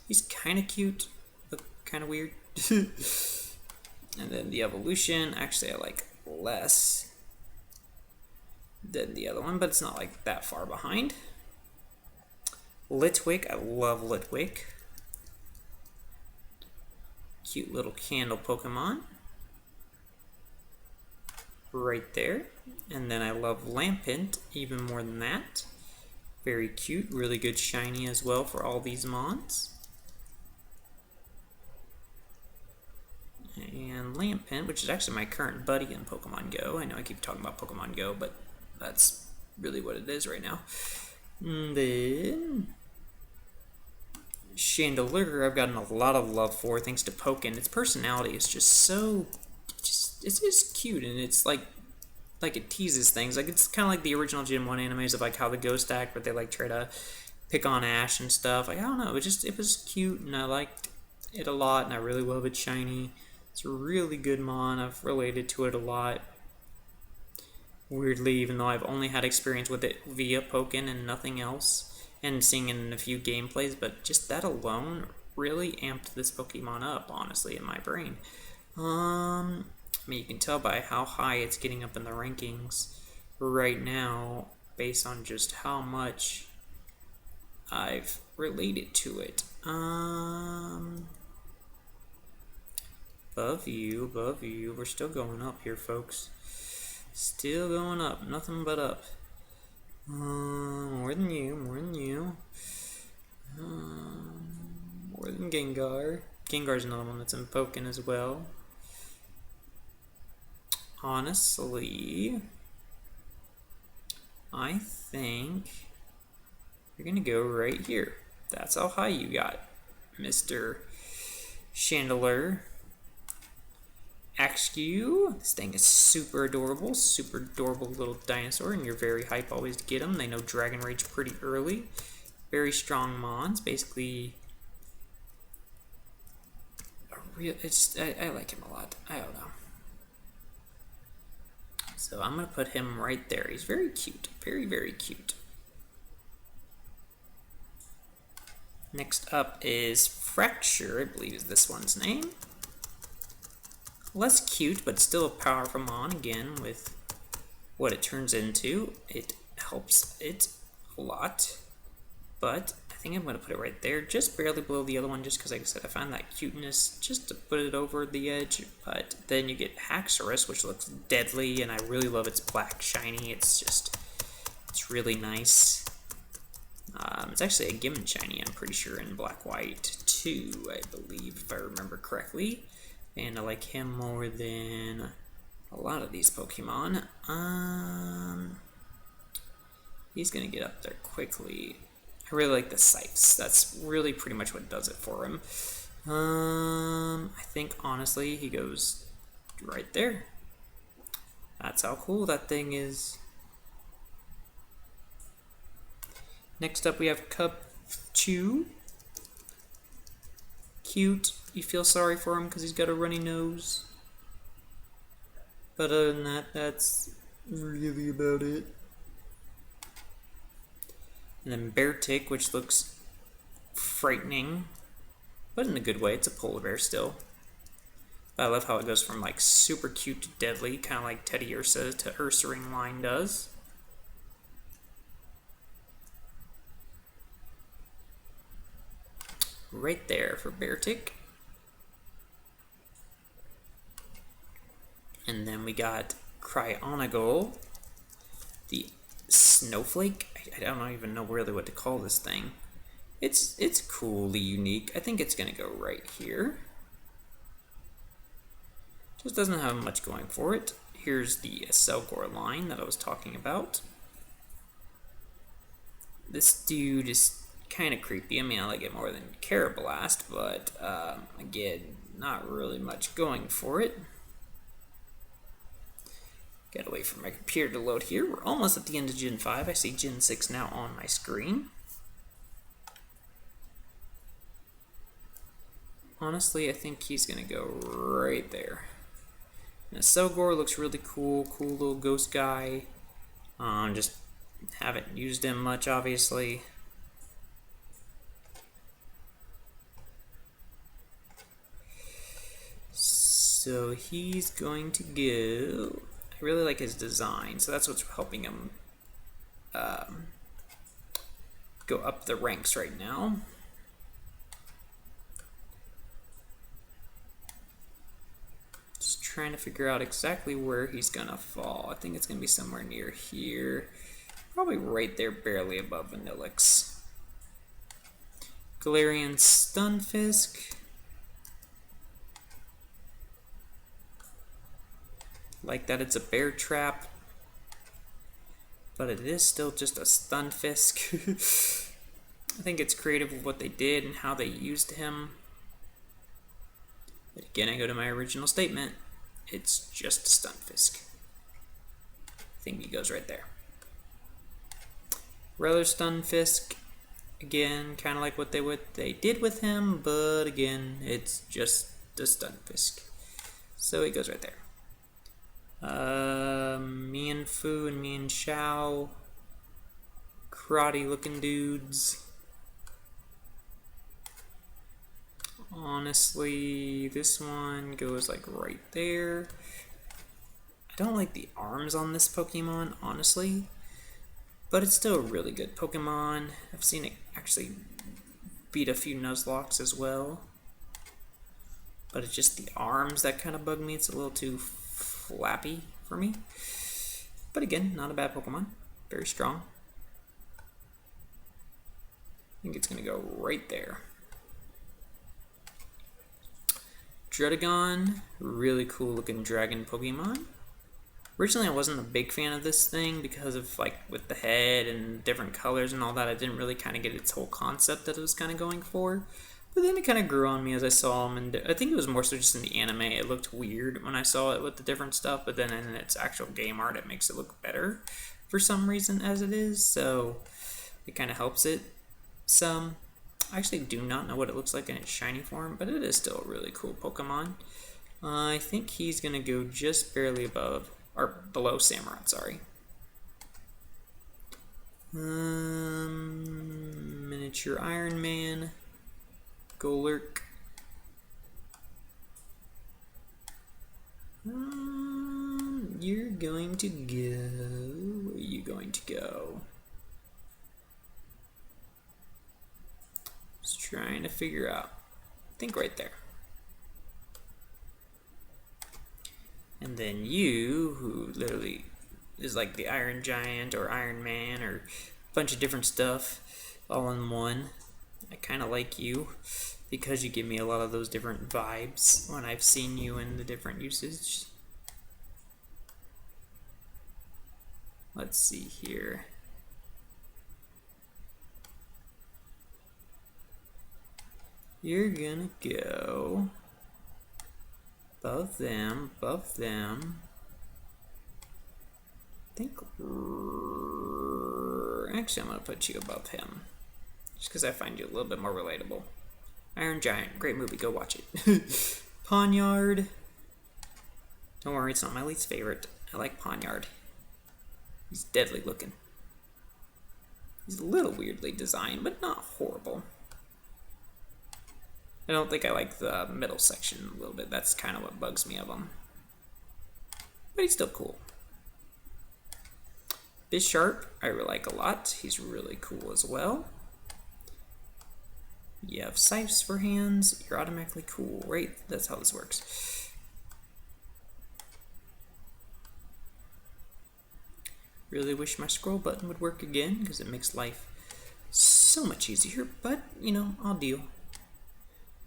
He's kind of cute, but kind of weird. And then the evolution, actually I like less than the other one, but it's not like that far behind. Litwick, I love Litwick. Cute little candle Pokemon. Right there. And then I love Lampent even more than that. Very cute, really good shiny as well for all these mons. And Lampent, which is actually my current buddy in Pokemon Go. I know I keep talking about Pokemon Go, but that's really what it is right now. And then Chandelier, I've gotten a lot of love for thanks to Pokken. Its personality is just so, it's just cute, and it's like it teases things. Like it's kind of like the original Gen 1 animes of like how the Ghost Act, where they like try to pick on Ash and stuff. Like I don't know, it was cute, and I liked it a lot, and I really love it shiny. It's a really good mon. I've related to it a lot. Weirdly, even though I've only had experience with it via Pokken and nothing else, and seeing it in a few gameplays, but just that alone really amped this Pokemon up, honestly, in my brain. I mean, you can tell by how high it's getting up in the rankings right now, based on just how much I've related to it. Above you, we're still going up here, folks. Still going up, nothing but up. More than you. More than Gengar. Gengar's another one that's in Pokken as well. Honestly, I think you're gonna go right here. That's how high you got, Mr. Chandelier. Axew, this thing is super adorable little dinosaur, and you're very hype always to get them. They know Dragon Rage pretty early. Very strong mons, basically. I like him a lot. I don't know. So I'm gonna put him right there. He's very cute, very cute. Next up is Fracture, I believe is this one's name. Less cute, but still a powerful mon, again, with what it turns into. It helps it a lot, but I think I'm going to put it right there, just barely below the other one, just because, like I said, I find that cuteness just to put it over the edge. But then you get Haxorus, which looks deadly, and I really love its black shiny. It's really nice. It's actually a Gimmon shiny, I'm pretty sure, in black-white too, I believe, if I remember correctly. And I like him more than a lot of these Pokemon. He's gonna get up there quickly. I really like the Scythes. That's really pretty much what does it for him. I think honestly he goes right there. That's how cool that thing is. Next up we have Cupchew. Cute. You feel sorry for him because he's got a runny nose. But other than that, that's really about it. And then Beartic, which looks frightening, but in a good way. It's a polar bear still. But I love how it goes from like super cute to deadly, kind of like Teddy Ursa to Ursaring line does. Right there for Beartic. And then we got Cryogonal, the snowflake. I don't even know really what to call this thing. It's coolly unique. I think it's gonna go right here. Just doesn't have much going for it. Here's the Selgor line that I was talking about. This dude is kind of creepy. I mean, I like it more than Carablast, but again, not really much going for it. Gotta wait for my computer to load here. We're almost at the end of Gen 5. I see Gen 6 now on my screen. Honestly, I think he's gonna go right there. Now, Selgor looks really cool. Cool little ghost guy. Just haven't used him much, obviously. So he's going to go... I really like his design, so that's what's helping him go up the ranks right now. Just trying to figure out exactly where he's gonna fall. I think it's gonna be somewhere near here. Probably right there, barely above Vanillix. Galarian Stunfisk. Like that it's a bear trap, but it is still just a Stunfisk. I think it's creative with what they did and how they used him. But again, I go to my original statement. It's just a Stunfisk. I think he goes right there. Regular Stunfisk, again, kind of like what they did with him, but again, it's just a Stunfisk. So he goes right there. Mienfoo and Mienshao, karate looking dudes. Honestly, this one goes like right there. I don't like the arms on this Pokemon, honestly, but it's still a really good Pokemon. I've seen it actually beat a few Nuzlockes as well, but it's just the arms that kind of bug me. It's a little too flappy for me, but again, not a bad Pokemon. Very strong. I think it's gonna go right there. Dredagon, really cool looking dragon Pokemon. Originally I wasn't a big fan of this thing because of like with the head and different colors and all that. I didn't really kind of get its whole concept that it was kind of going for. But then it kind of grew on me as I saw him, and I think it was more so just in the anime. It looked weird when I saw it with the different stuff, but then in its actual game art, it makes it look better for some reason as it is, so it kind of helps it some. I actually do not know what it looks like in its shiny form, but it is still a really cool Pokemon. I think he's going to go just barely above, or below Samurott, sorry. Miniature Iron Man. Golurk. You're going to go... Where are you going to go? Just trying to figure out. I think right there. And then you, who literally is like the Iron Giant or Iron Man or a bunch of different stuff all in one. I kind of like you because you give me a lot of those different vibes when I've seen you in the different usage. Let's see here. You're gonna go above them, above them. I think, actually I'm gonna put you above him. Just because I find you a little bit more relatable. Iron Giant, great movie, go watch it. Pawniard. Don't worry, it's not my least favorite. I like Pawniard. He's deadly looking. He's a little weirdly designed, but not horrible. I don't think I like the middle section a little bit. That's kind of what bugs me of him. But he's still cool. Bisharp, I really like a lot. He's really cool as well. You have Scythes for hands, you're automatically cool, right? That's how this works. Really wish my scroll button would work again, because it makes life so much easier, but, you know, I'll deal.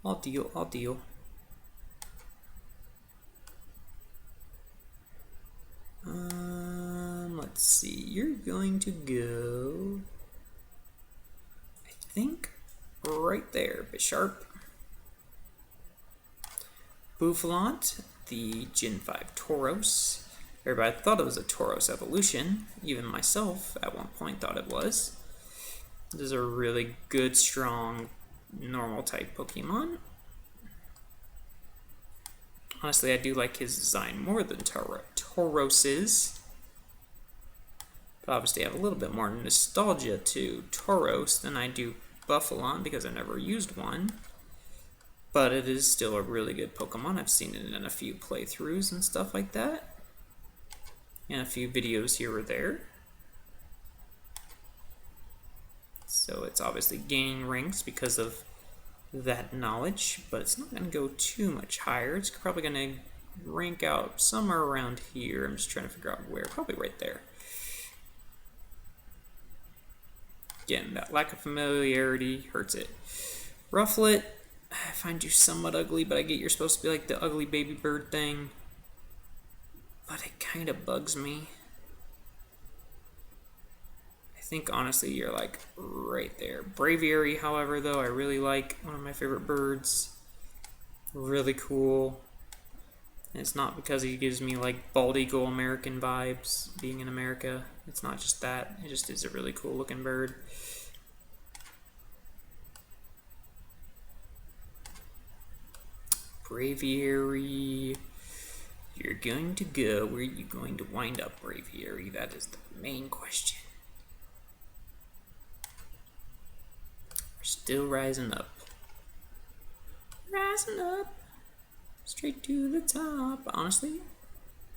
I'll deal. Let's see, you're going to go, I think, right there, Bisharp. Bouffalant, the Gen 5 Tauros. Everybody thought it was a Tauros evolution. Even myself at one point thought it was. This is a really good, strong, normal type Pokemon. Honestly, I do like his design more than Tauros's. But obviously, I have a little bit more nostalgia to Tauros than I do Buffalon because I never used one. But it is still a really good Pokemon. I've seen it in a few playthroughs and stuff like that. And a few videos here or there. So it's obviously gaining ranks because of that knowledge, but it's not going to go too much higher. It's probably going to rank out somewhere around here. I'm just trying to figure out where. Probably right there. Again, that lack of familiarity hurts it. Rufflet, I find you somewhat ugly, but I get you're supposed to be like the ugly baby bird thing. But it kind of bugs me. I think honestly you're like right there. Braviary, however, though, I really like. One of my favorite birds. Really cool. And it's not because he gives me like bald eagle American vibes being in America. It's not just that. It just is a really cool looking bird. Braviary. You're going to go. Where are you going to wind up, Braviary? That is the main question. We're still rising up. Rising up. Straight to the top. Honestly,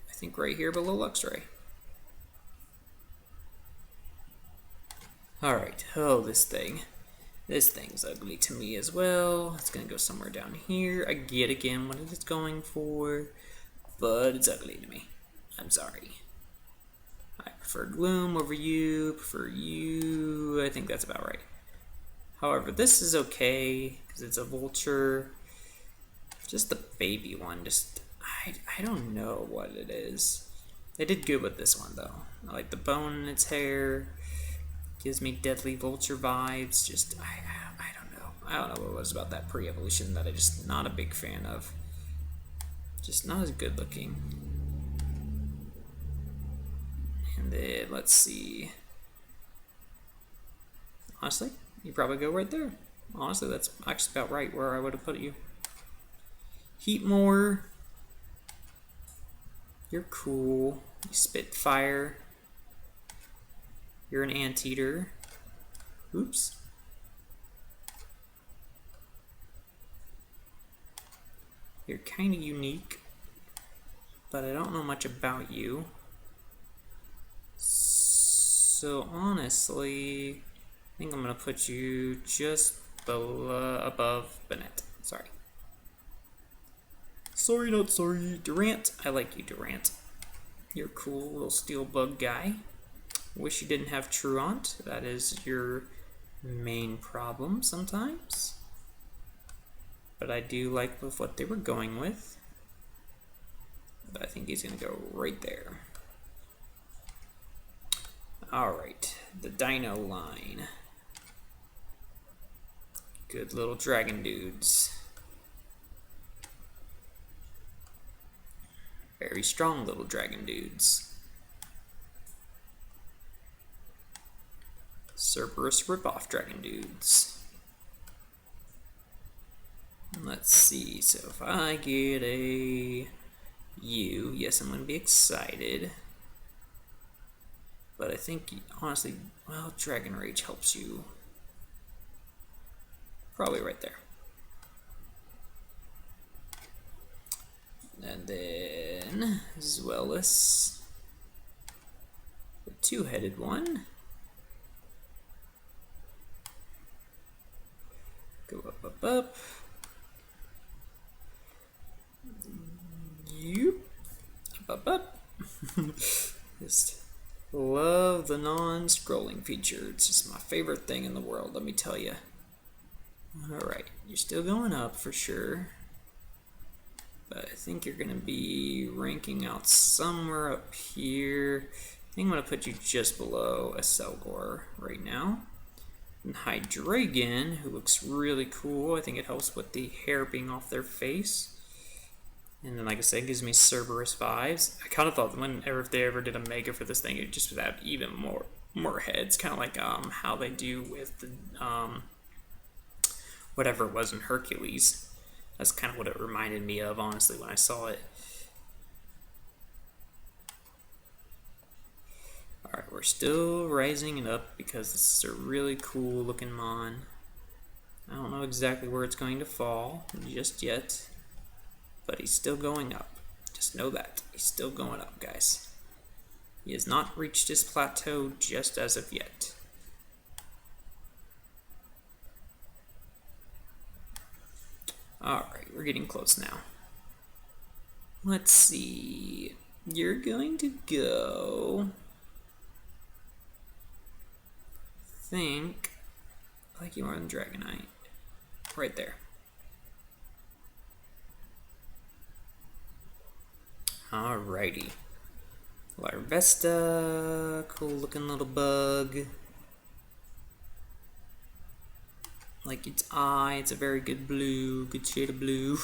I think right here below Luxray. Alright. Oh, this thing. This thing's ugly to me as well. It's going to go somewhere down here. I get again what it's going for. But it's ugly to me. I'm sorry. I prefer Gloom over you, prefer you. I think that's about right. However, this is okay, because it's a vulture. Just the baby one, I don't know what it is. They did good with this one, though. I like the bone in its hair. Gives me deadly vulture vibes. Just, I don't know. I don't know what it was about that pre-evolution that I'm just not a big fan of. Just not as good looking. And then, let's see. Honestly, you probably go right there. Honestly, that's actually about right where I would have put you. Heatmore. You're cool. You spit fire. You're an anteater. Oops. You're kind of unique, but I don't know much about you. So honestly, I think I'm going to put you just below, above Bennett. Sorry. Sorry, not sorry. Durant. I like you, Durant. You're a cool little steel bug guy. Wish you didn't have Truant. That is your main problem sometimes. But I do like with what they were going with. But I think he's going to go right there. Alright, the Dino line. Good little dragon dudes. Very strong little dragon dudes. Cerberus ripoff dragon dudes. Let's see, so if I get a U, yes, I'm going to be excited. But I think, honestly, well, Dragon Rage helps you. Probably right there. And then, Zweilous. The two-headed one. Go up, up, up. Yep. Up, up, up. Just love the non-scrolling feature. It's just my favorite thing in the world, let me tell you. Alright, you're still going up for sure. But I think you're going to be ranking out somewhere up here. I think I'm going to put you just below a Selgor right now. And Hydreigon, who looks really cool. I think it helps with the hair being off their face. And then, like I said, it gives me Cerberus vibes. I kind of thought if they ever did a Mega for this thing, it just would have even more heads, kind of like how they do with the whatever it was in Hercules. That's kind of what it reminded me of, honestly, when I saw it. Alright, we're still rising it up because this is a really cool looking mon. I don't know exactly where it's going to fall just yet, but he's still going up. Just know that. He's still going up, guys. He has not reached his plateau just as of yet. Alright, we're getting close now. Let's see. You're going to go... think like you are in Dragonite. Right there. Alrighty. Larvesta, cool looking little bug. Like its eye, it's a very good blue, good shade of blue.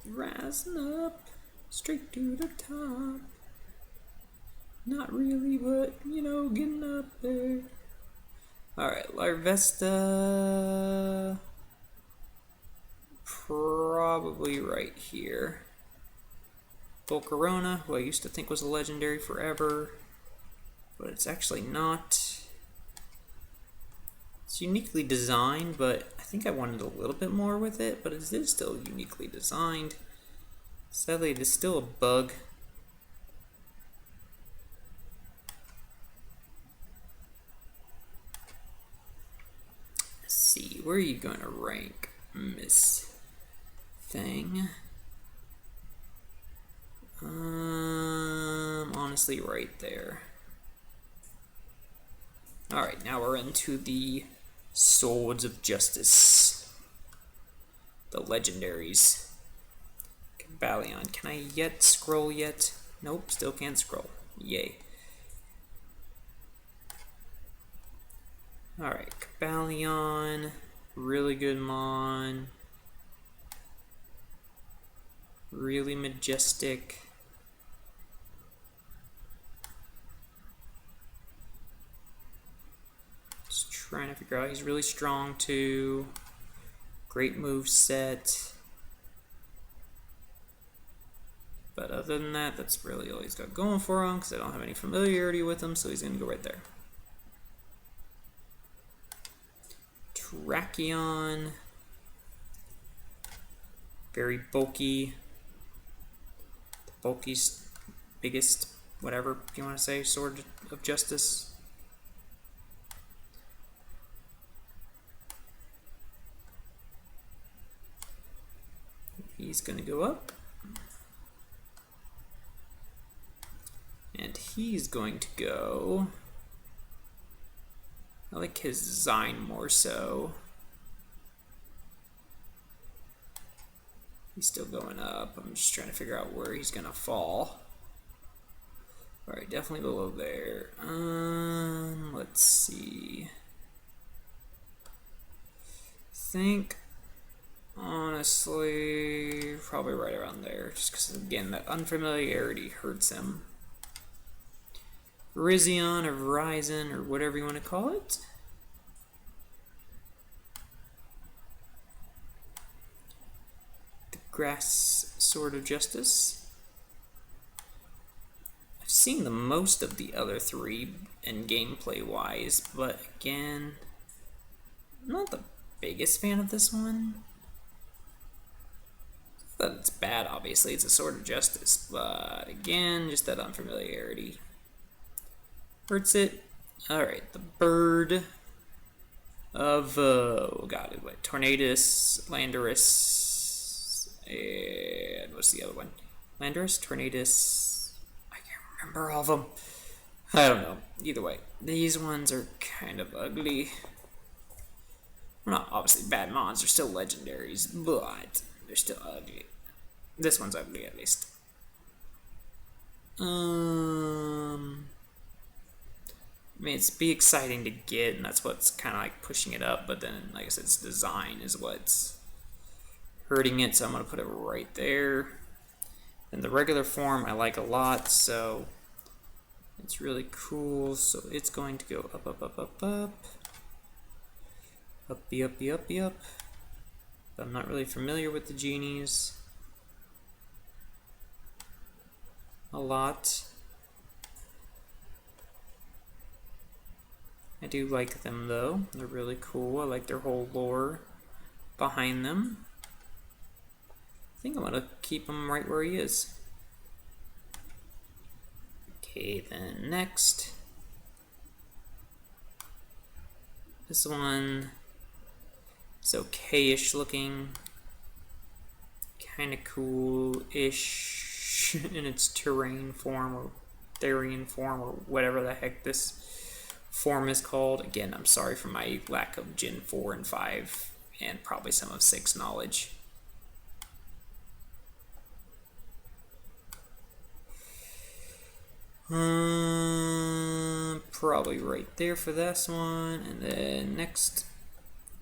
Rising up, straight to the top. Not really, but you know, getting up there. Alright, Larvesta. Probably right here. Volcarona, who I used to think was a legendary forever, but it's actually not. It's uniquely designed, but I think I wanted a little bit more with it, but it is still uniquely designed. Sadly, it is still a bug. Let's see, where are you going to rank, Miss Thing? Honestly, right there. Alright, now we're into the Swords of Justice. The legendaries. Cabalion. Can I yet scroll yet? Nope, still can't scroll. Yay. Alright, Cabalion. Really good mon. Really majestic. Just trying to figure out. He's really strong too. Great move set. But other than that, that's really all he's got going for him because I don't have any familiarity with him, so he's going to go right there. Tracheon. Very bulky. The bulkiest, biggest, whatever you want to say, Sword of Justice. He's going to go up. And he's going to go... I like his design more so. He's still going up. I'm just trying to figure out where he's going to fall. Alright, definitely below there. Let's see. I think... honestly, probably right around there, just because, again, that unfamiliarity hurts him. Virizion or Verizon or whatever you want to call it. The Grass Sword of Justice. I've seen the most of the other three in gameplay-wise, but again, I'm not the biggest fan of this one. Not that it's bad, obviously, it's a Sword of Justice, but again, just that unfamiliarity hurts it. Alright, the bird of, oh god, what, Tornadus, Landorus, and what's the other one? Landorus, Tornadus, I can't remember all of them. I don't know. Either way, these ones are kind of ugly. Well, not obviously bad mons, they're still legendaries, but they're still ugly. This one's ugly, at least. I mean, it's be exciting to get, and that's what's kind of like pushing it up. But then, like I said, its design is what's hurting it. So I'm gonna put it right there. And the regular form I like a lot, so it's really cool. So it's going to go up, up, up, up, up, uppy, uppy, uppy, up. But I'm not really familiar with the genies a lot. I do like them though. They're really cool. I like their whole lore behind them. I think I'm gonna keep him right where he is. Okay, then next. This one is okay-ish looking. Kind of cool-ish in its terrain form or Therian form or whatever the heck this form is called. Again, I'm sorry for my lack of Gen 4 and 5 and probably some of 6 knowledge. Probably right there for this one. And then next,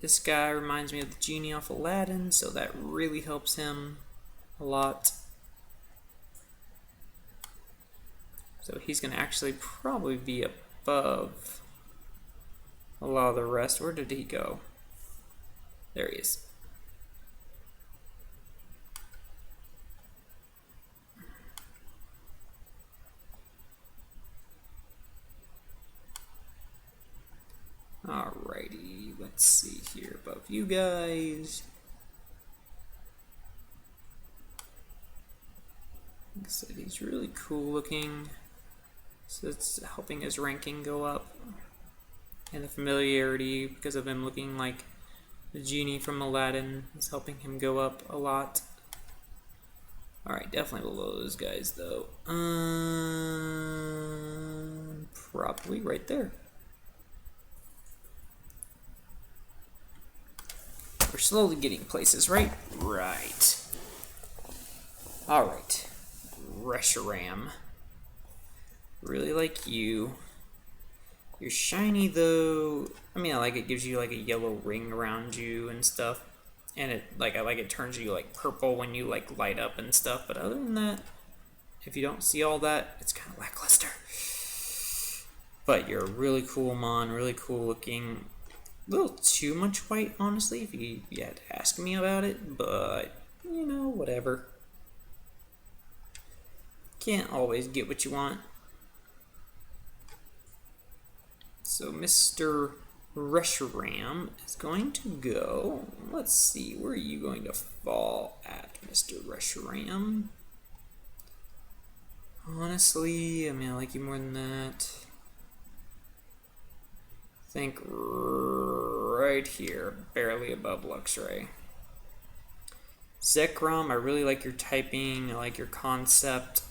this guy reminds me of the genie off Aladdin, so that really helps him a lot. So he's going to actually probably be above a lot of the rest. Where did he go? There he is. Alrighty, let's see here above you guys. Like I said, he's really cool looking. So it's helping his ranking go up. And the familiarity, because of him looking like the genie from Aladdin, is helping him go up a lot. Alright, definitely below those guys though. Probably right there. We're slowly getting places, right? Right. Alright. Reshiram. Really like you. You're shiny though. I mean, I like it gives you like a yellow ring around you and stuff. And it I like it turns you like purple when you like light up and stuff. But other than that, if you don't see all that, it's kind of lackluster. But you're a really cool mon, really cool looking. A little too much white, honestly, if you had to ask me about it. But, you know, whatever. Can't always get what you want. So Mr. Reshiram is going to go. Let's see, where are you going to fall at, Mr. Reshiram? Honestly, I mean, I like you more than that. I think right here, barely above Luxray. Zekrom, I really like your typing, I like your concept,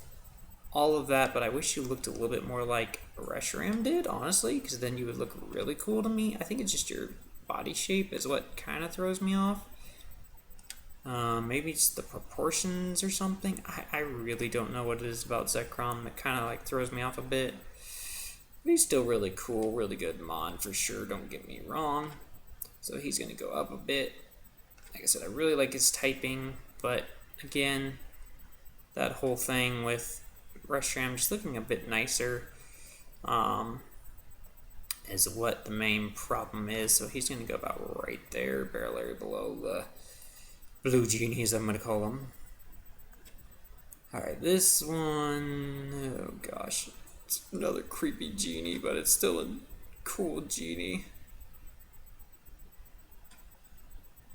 all of that, but I wish you looked a little bit more like Reshiram did, honestly, because then you would look really cool to me. I think it's just your body shape is what kind of throws me off. Maybe it's the proportions or something. I really don't know what it is about Zekrom that kind of like throws me off a bit. But he's still really cool, really good mon for sure, don't get me wrong. So he's going to go up a bit. Like I said, I really like his typing, but again, that whole thing with Reshiram just looking a bit nicer is what the main problem is. So he's going to go about right there, barely below the blue genies, I'm going to call them. Alright, this one, oh gosh, it's another creepy genie, but it's still a cool genie.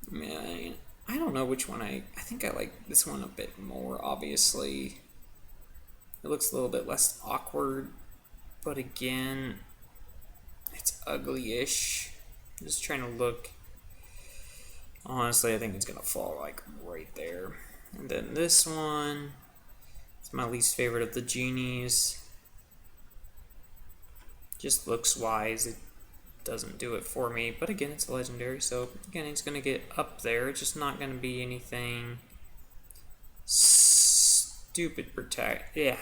Man, I don't know which one I think I like this one a bit more, obviously. It looks a little bit less awkward, but again, it's ugly-ish. I'm just trying to look. Honestly, I think it's gonna fall like right there. And then this one, it's my least favorite of the genies. Just looks wise, it doesn't do it for me. But again, it's a legendary, so again, it's gonna get up there. It's just not gonna be anything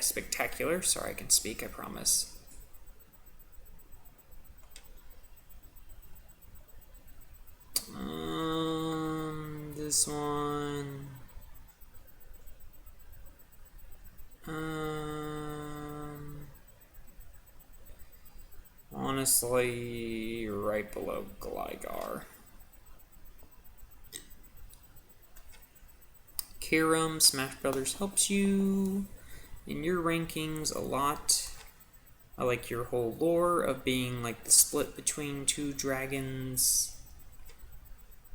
spectacular. Sorry, I can speak, I promise. This one. Honestly, right below Gligar. Kyurem, Smash Brothers helps you in your rankings a lot. I like your whole lore of being like the split between two dragons.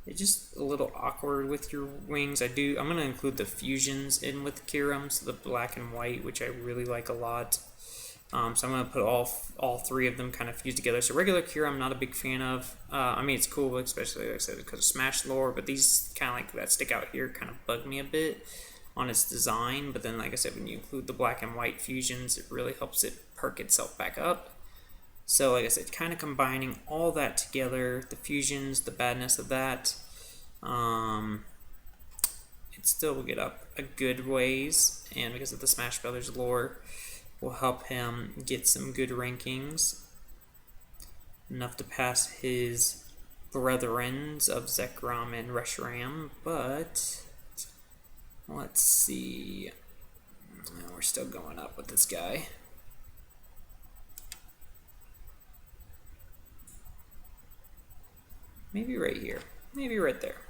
It's just a little awkward with your wings. I'm going to include the fusions in with Kyurem, so the black and white, which I really like a lot. So I'm going to put all three of them kind of fused together. So regular Kyurem, I'm not a big fan of. I mean, it's cool, especially like I said, because of Smash lore, but these kind of like that stick out here kind of bug me a bit on its design. But then, like I said, when you include the black and white fusions, it really helps it perk itself back up. So like I said, kind of combining all that together, the fusions, the badness of that, it still will get up a good ways, and because of the Smash Brothers lore, will help him get some good rankings, enough to pass his brethrens of Zekrom and Reshiram, but let's see, we're still going up with this guy. Maybe right here. Maybe right there.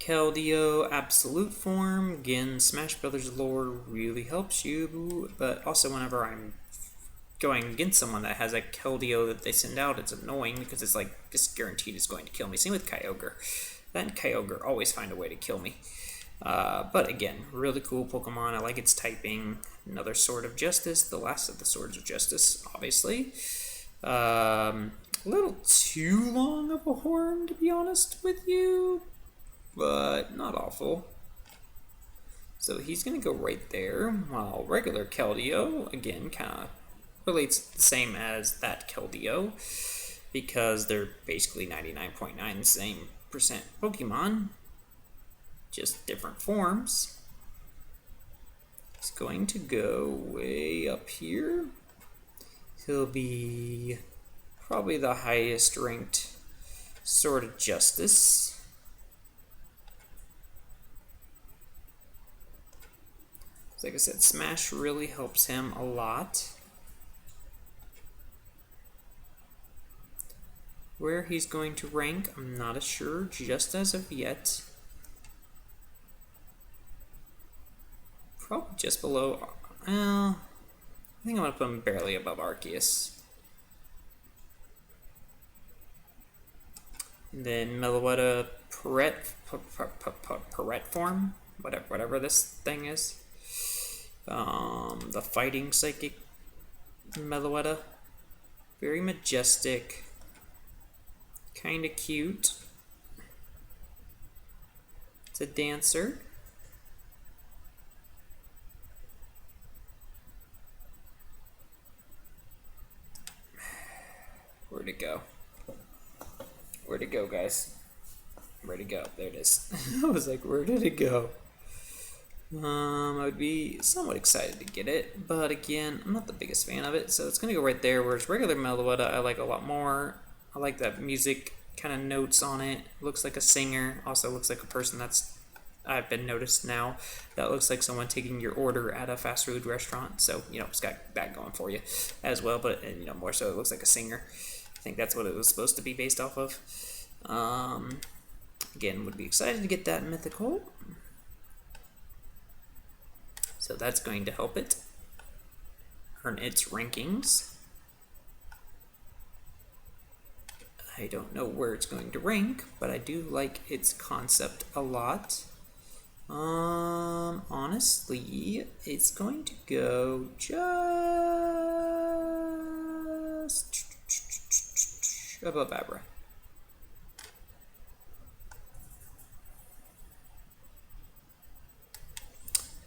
Keldeo Absolute Form. Again, Smash Brothers lore really helps you, but also whenever I'm going against someone that has a Keldeo that they send out, it's annoying because it's like just guaranteed it's going to kill me. Same with Kyogre. That and Kyogre always find a way to kill me. But again, really cool Pokemon. I like its typing. Another Sword of Justice, the last of the Swords of Justice, obviously. A little too long of a horn, to be honest with you, but not awful. So he's going to go right there, while regular Keldeo, again, kind of relates the same as that Keldeo, because they're basically 99.9% the same Pokemon, just different forms. He's going to go way up here. He'll be probably the highest ranked Sword of Justice. Like I said, Smash really helps him a lot. Where he's going to rank, I'm not sure just as of yet. Probably just below, I think I'm going to put him barely above Arceus. And then Meloetta Perret form, whatever this thing is. The fighting psychic Meloetta. Very majestic. Kinda cute. It's a dancer. Where'd it go? Where'd it go, guys? Where'd it go? There it is. I was like, where did it go? I would be somewhat excited to get it, but again, I'm not the biggest fan of it, so it's going to go right there, whereas regular Meloetta I like a lot more. I like that music kind of notes on it. Looks like a singer. Also looks like a person that's, I've been noticed now, that looks like someone taking your order at a fast food restaurant, so, it's got that going for you as well, but, more so it looks like a singer. I think that's what it was supposed to be based off of. Again, would be excited to get that mythical. So that's going to help it earn its rankings. I don't know where it's going to rank, but I do like its concept a lot. Honestly, it's going to go just above Abra.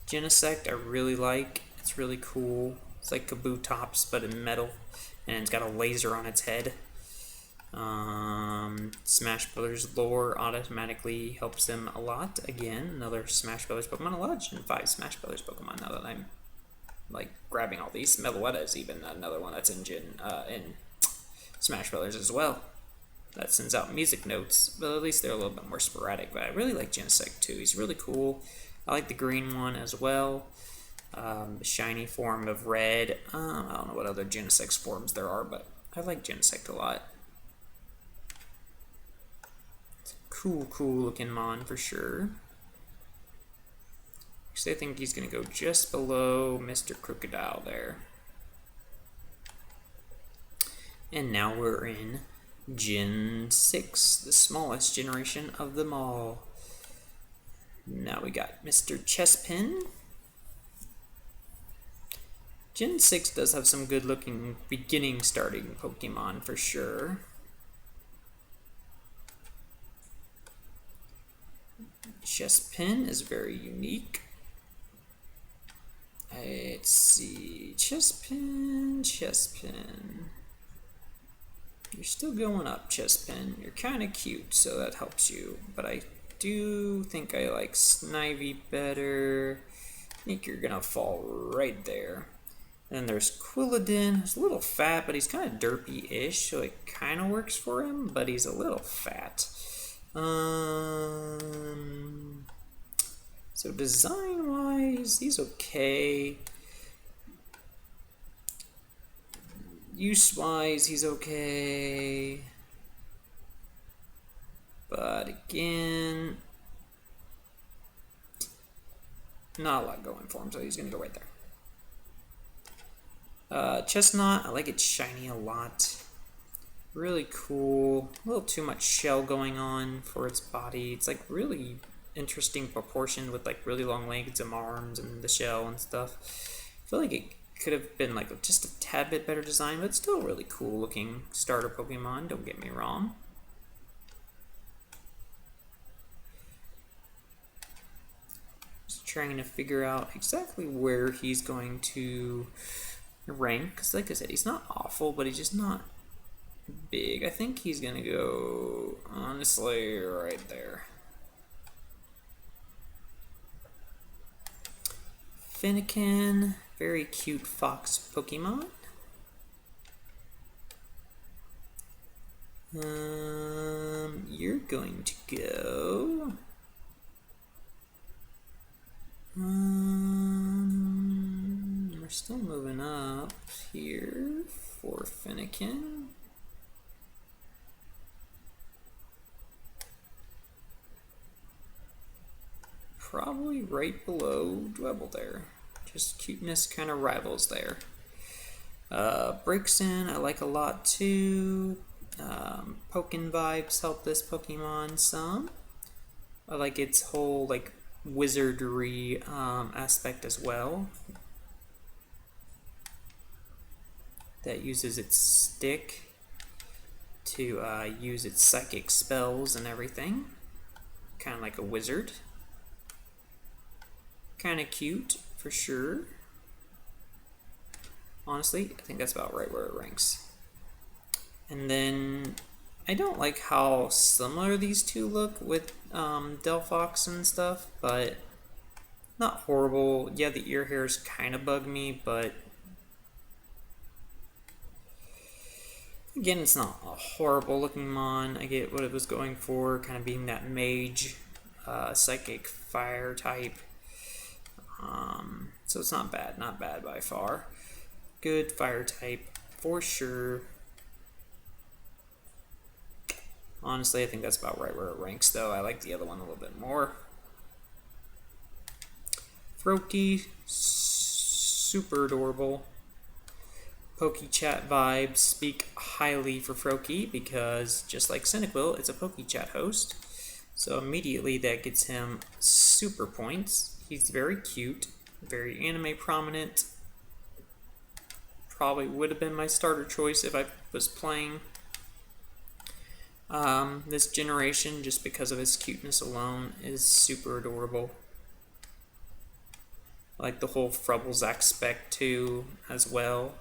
Genesect I really like. It's really cool. It's like Kabutops, but in metal, and it's got a laser on its head. Smash Brothers lore automatically helps them a lot. Again, another Smash Brothers Pokemon. A lot of Gen 5 Smash Brothers Pokemon now that I'm like grabbing all these. Meloetta is even another one that's in Smash Brothers as well. that sends out music notes, but at least they're a little bit more sporadic. But I really like Genesect too. He's really cool. I like the green one as well. The shiny form of red. I don't know what other Genesect forms there are, but I like Genesect a lot. It's a cool looking mon for sure. Actually, I think he's going to go just below Mr. Crocodile there. And now we're in Gen 6, the smallest generation of them all. Now we got Mr. Chespin. Gen 6 does have some good looking beginning starting Pokemon for sure. Chespin is very unique. Let's see, Chespin. You're still going up, Chespin. You're kind of cute, so that helps you. But I do think I like Snivy better. I think you're gonna fall right there. Then there's Quilladin. He's a little fat, but he's kind of derpy-ish, so it kind of works for him, but he's a little fat. So design-wise, he's okay. Use-wise, he's okay. But again, not a lot going for him, so he's going to go right there. Chestnut, I like its shiny a lot. Really cool. A little too much shell going on for its body. It's like really interesting proportion with like really long legs and arms and the shell and stuff. I feel like it could have been like just a tad bit better design, but it's still a really cool looking starter Pokemon, don't get me wrong. Just trying to figure out exactly where he's going to rank, because like I said, he's not awful, but he's just not big. I think he's gonna go, honestly, right there. Fennekin, very cute fox Pokemon. You're going to go. We're still moving up here for Fennekin. Probably right below Dwebble there. Just cuteness kind of rivals there. Braixen I like a lot too. Pokken vibes help this Pokemon some. I like its whole like wizardry aspect as well. That uses its stick to use its psychic spells and everything. Kind of like a wizard. Kind of cute for sure. Honestly, I think that's about right where it ranks. And then I don't like how similar these two look with Delphox and stuff, but not horrible. Yeah, the ear hairs kind of bug me, but again, it's not a horrible looking mon. I get what it was going for, kind of being that mage, psychic fire type. So it's not bad by far. Good fire type for sure. Honestly, I think that's about right where it ranks, though. I like the other one a little bit more. Froakie, super adorable. PokeChat vibes speak highly for Froakie because, just like Cyndaquil, it's a PokeChat host. So immediately that gets him super points. He's very cute, very anime prominent. Probably would have been my starter choice if I was playing this generation, just because of his cuteness alone is super adorable. I like the whole Frubbles spec too as well.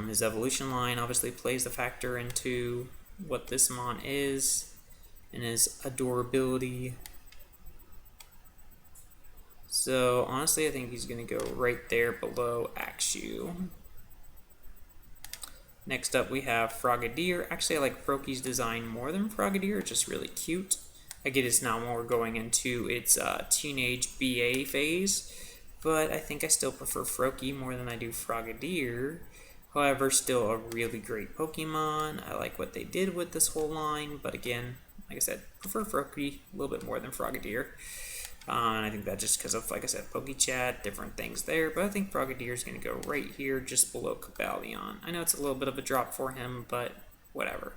His evolution line obviously plays a factor into what this mon is and his adorability. So honestly, I think he's going to go right there below Axew. Next up we have Frogadier. Actually, I like Froakie's design more than Frogadier. It's just really cute. I get it's now more going into its teenage BA phase, but I think I still prefer Froakie more than I do Frogadier. However, still a really great Pokemon. I like what they did with this whole line, but again, like I said, prefer Froakie a little bit more than Frogadier. And I think that just because of, like I said, PokeChat, different things there. But I think Frogadier is going to go right here, just below Cobalion. I know it's a little bit of a drop for him, but whatever.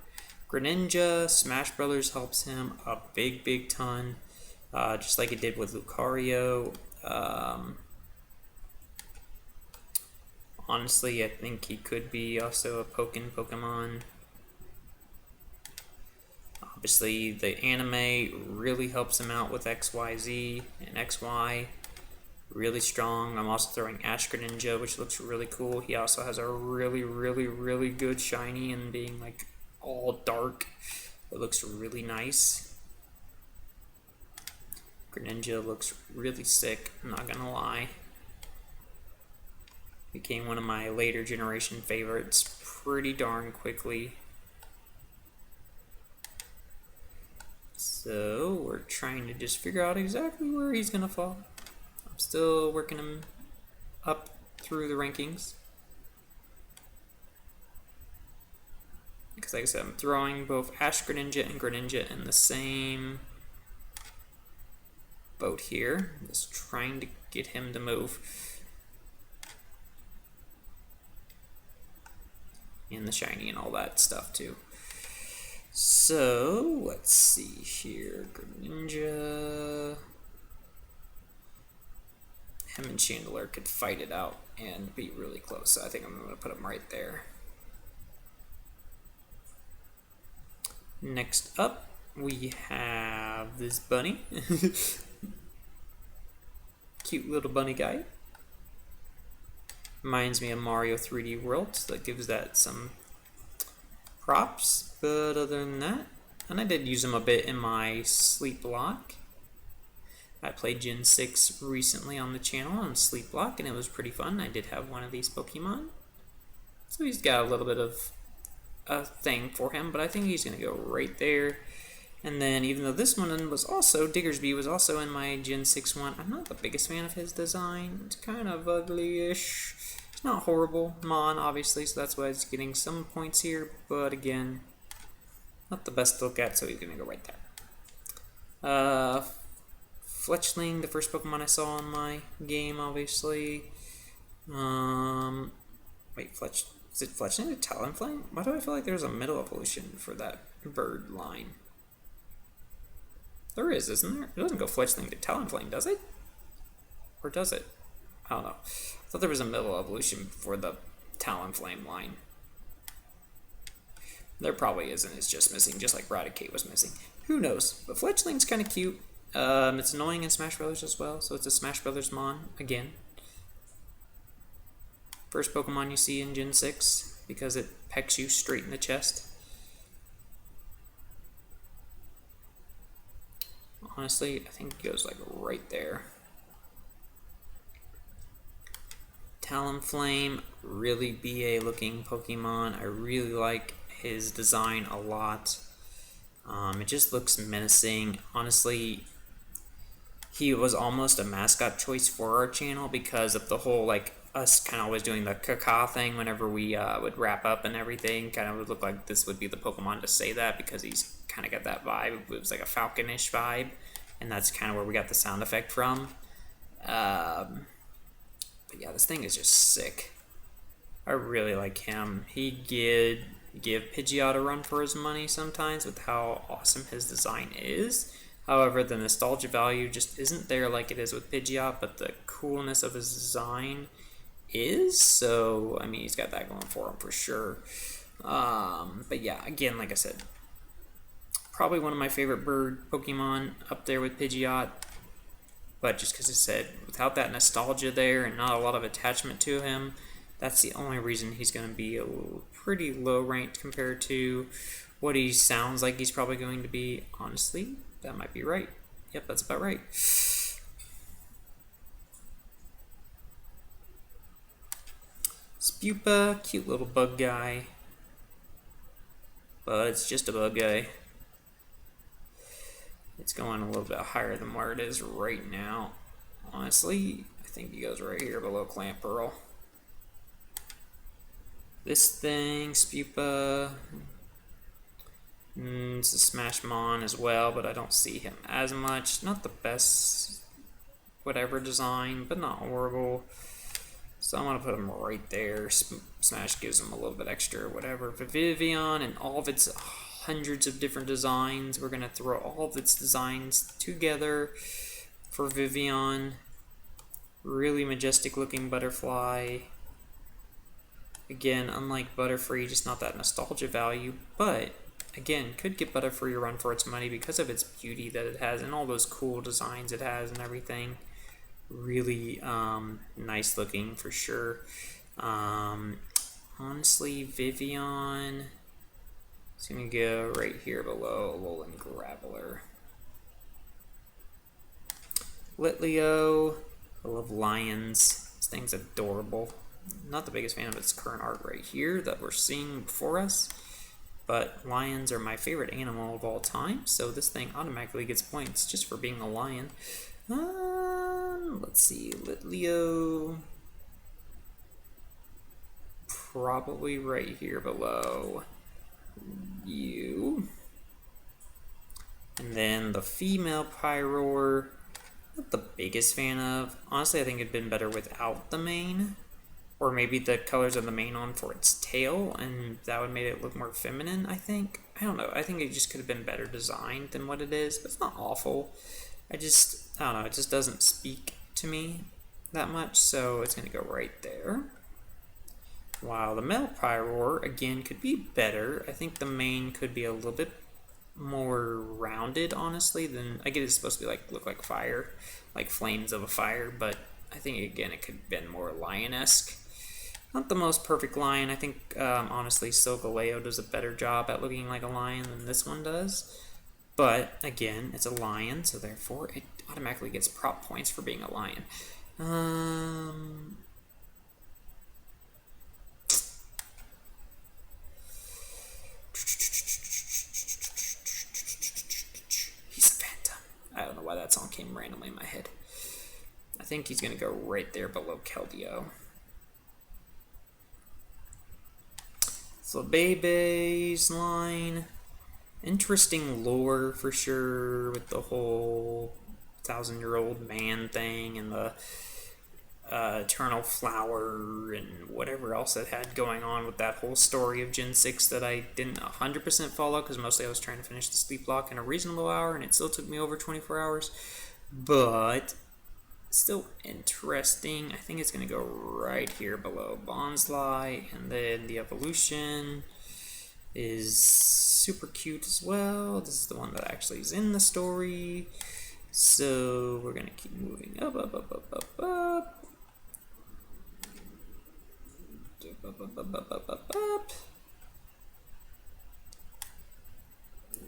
Greninja, Smash Brothers helps him a big ton, just like it did with Lucario. Honestly, I think he could be also a Pokemon. Obviously, the anime really helps him out with XYZ and XY. Really strong. I'm also throwing Ash Greninja, which looks really cool. He also has a really good shiny and being like all dark. It looks really nice. Greninja looks really sick, I'm not gonna lie. Became one of my later generation favorites pretty darn quickly. So we're trying to just figure out exactly where he's gonna fall. I'm still working him up through the rankings. Because like I said, I'm throwing both Ash Greninja and Greninja in the same boat here. Just trying to get him to move. And the shiny and all that stuff too. So, let's see here. Greninja. Him and Chandelure could fight it out and be really close. So I think I'm going to put him right there. Next up, we have this bunny. Cute little bunny guy. Reminds me of Mario 3D World, so that gives that some props. But other than that, and I did use him a bit in my Sleep Block. I played Gen 6 recently on the channel on Sleep Block, and it was pretty fun. I did have one of these Pokemon. So he's got a little bit of a thing for him, but I think he's going to go right there. And then even though this one was also, Diggersby was also in my Gen 6 one, I'm not the biggest fan of his design. It's kind of ugly-ish. It's not horrible. Mon, obviously, so that's why it's getting some points here, but again, not the best to look at, so he's going to go right there. Fletchling, the first Pokemon I saw in my game, obviously. Wait, is it Fletchling or Talonflame? Why do I feel like there's a middle evolution for that bird line? There is, isn't there? It doesn't go Fletchling to Talonflame, does it? Or does it? I don't know. I thought there was a middle evolution for the Talonflame line. There probably isn't. It's just missing, just like Raticate was missing. Who knows? But Fletchling's kind of cute. It's annoying in Smash Brothers as well, so it's a Smash Brothers Mon again. First Pokemon you see in Gen 6 because it pecks you straight in the chest. Honestly, I think it goes like right there. Talonflame, really BA looking Pokemon. I really like his design a lot. It just looks menacing. Honestly, he was almost a mascot choice for our channel because of the whole, like, us kind of always doing the caca thing whenever we would wrap up and everything. Kind of would look like this would be the Pokemon to say that because he's kind of got that vibe. It was like a falconish vibe, and that's kind of where we got the sound effect from. But yeah, this thing is just sick. I really like him. He did give Pidgeot a run for his money sometimes with how awesome his design is. However, the nostalgia value just isn't there like it is with Pidgeot, but the coolness of his design is. So, I mean, he's got that going for him for sure. But yeah, again, like I said, probably one of my favorite bird Pokemon up there with Pidgeot. But just because I said, without that nostalgia there and not a lot of attachment to him, that's the only reason he's going to be a pretty low ranked compared to what he sounds like he's probably going to be. Honestly, that might be right. Yep, that's about right. Spupa, cute little bug guy. but it's just a bug guy. It's going a little bit higher than where it is right now. Honestly, I think he goes right here below Clamp Pearl. This thing, Spupa, it's a Smashmon as well, but I don't see him as much. Not the best, whatever design, but not horrible. So I'm going to put him right there. Smash gives him a little bit extra, whatever. Vivian and all of its hundreds of different designs. We're going to throw all of its designs together for Vivian. Really majestic looking butterfly. Again, unlike Butterfree, just not that nostalgia value, but again, could get Butterfree a run for its money because of its beauty that it has and all those cool designs it has and everything. Really nice looking for sure. Honestly, Vivian is going to go right here below Alolan Graveler. Litleo, I love lions. This thing's adorable. Not the biggest fan of its current art right here that we're seeing before us, but lions are my favorite animal of all time, so this thing automatically gets points just for being a lion. Let's see, Litleo, probably right here below you. And then the female Pyroar, not the biggest fan of. Honestly, I think it'd been better without the mane. Or maybe the colors of the mane on for its tail, and that would make it look more feminine, I think. I don't know. I think it just could have been better designed than what it is, but it's not awful. I don't know. It just doesn't speak to me that much, so it's going to go right there. While the male Pyroar, again, could be better. I think the mane could be a little bit more rounded, honestly, than... I get it's supposed to be look like fire, like flames of a fire, but I think, again, it could have been more lion-esque. Not the most perfect lion. I think, honestly, Solgaleo does a better job at looking like a lion than this one does. But, again, it's a lion, so therefore it automatically gets prop points for being a lion. He's a phantom. I don't know why that song came randomly in my head. I think he's going to go right there below Keldeo. So Bebe's line, interesting lore for sure with the whole 1,000-year-old man thing and the eternal flower and whatever else it had going on with that whole story of Gen 6 that I didn't 100% follow because mostly I was trying to finish the sleep block in a reasonable hour and it still took me over 24 hours. But still interesting. I think it's going to go right here below Bonsly, and then the evolution is super cute as well. This is the one that actually is in the story, so we're going to keep moving up.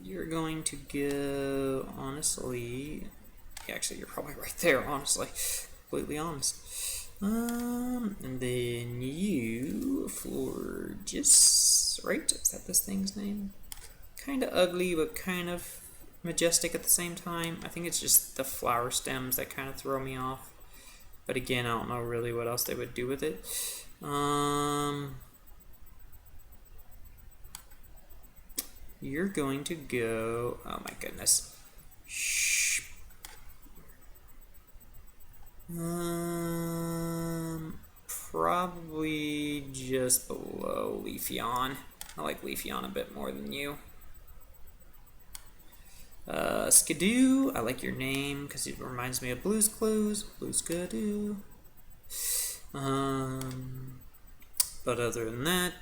You're going to go, honestly, actually, you're probably right there, honestly. Completely honest. And then you, Florges, right? Is that this thing's name? Kind of ugly, but kind of majestic at the same time. I think it's just the flower stems that kind of throw me off. But again, I don't know really what else they would do with it. You're going to go... Oh my goodness. Shh. Probably just below Leafeon. I like Leafeon a bit more than you. Skidoo, I like your name because it reminds me of Blue's Clues. Blue Skidoo. But other than that,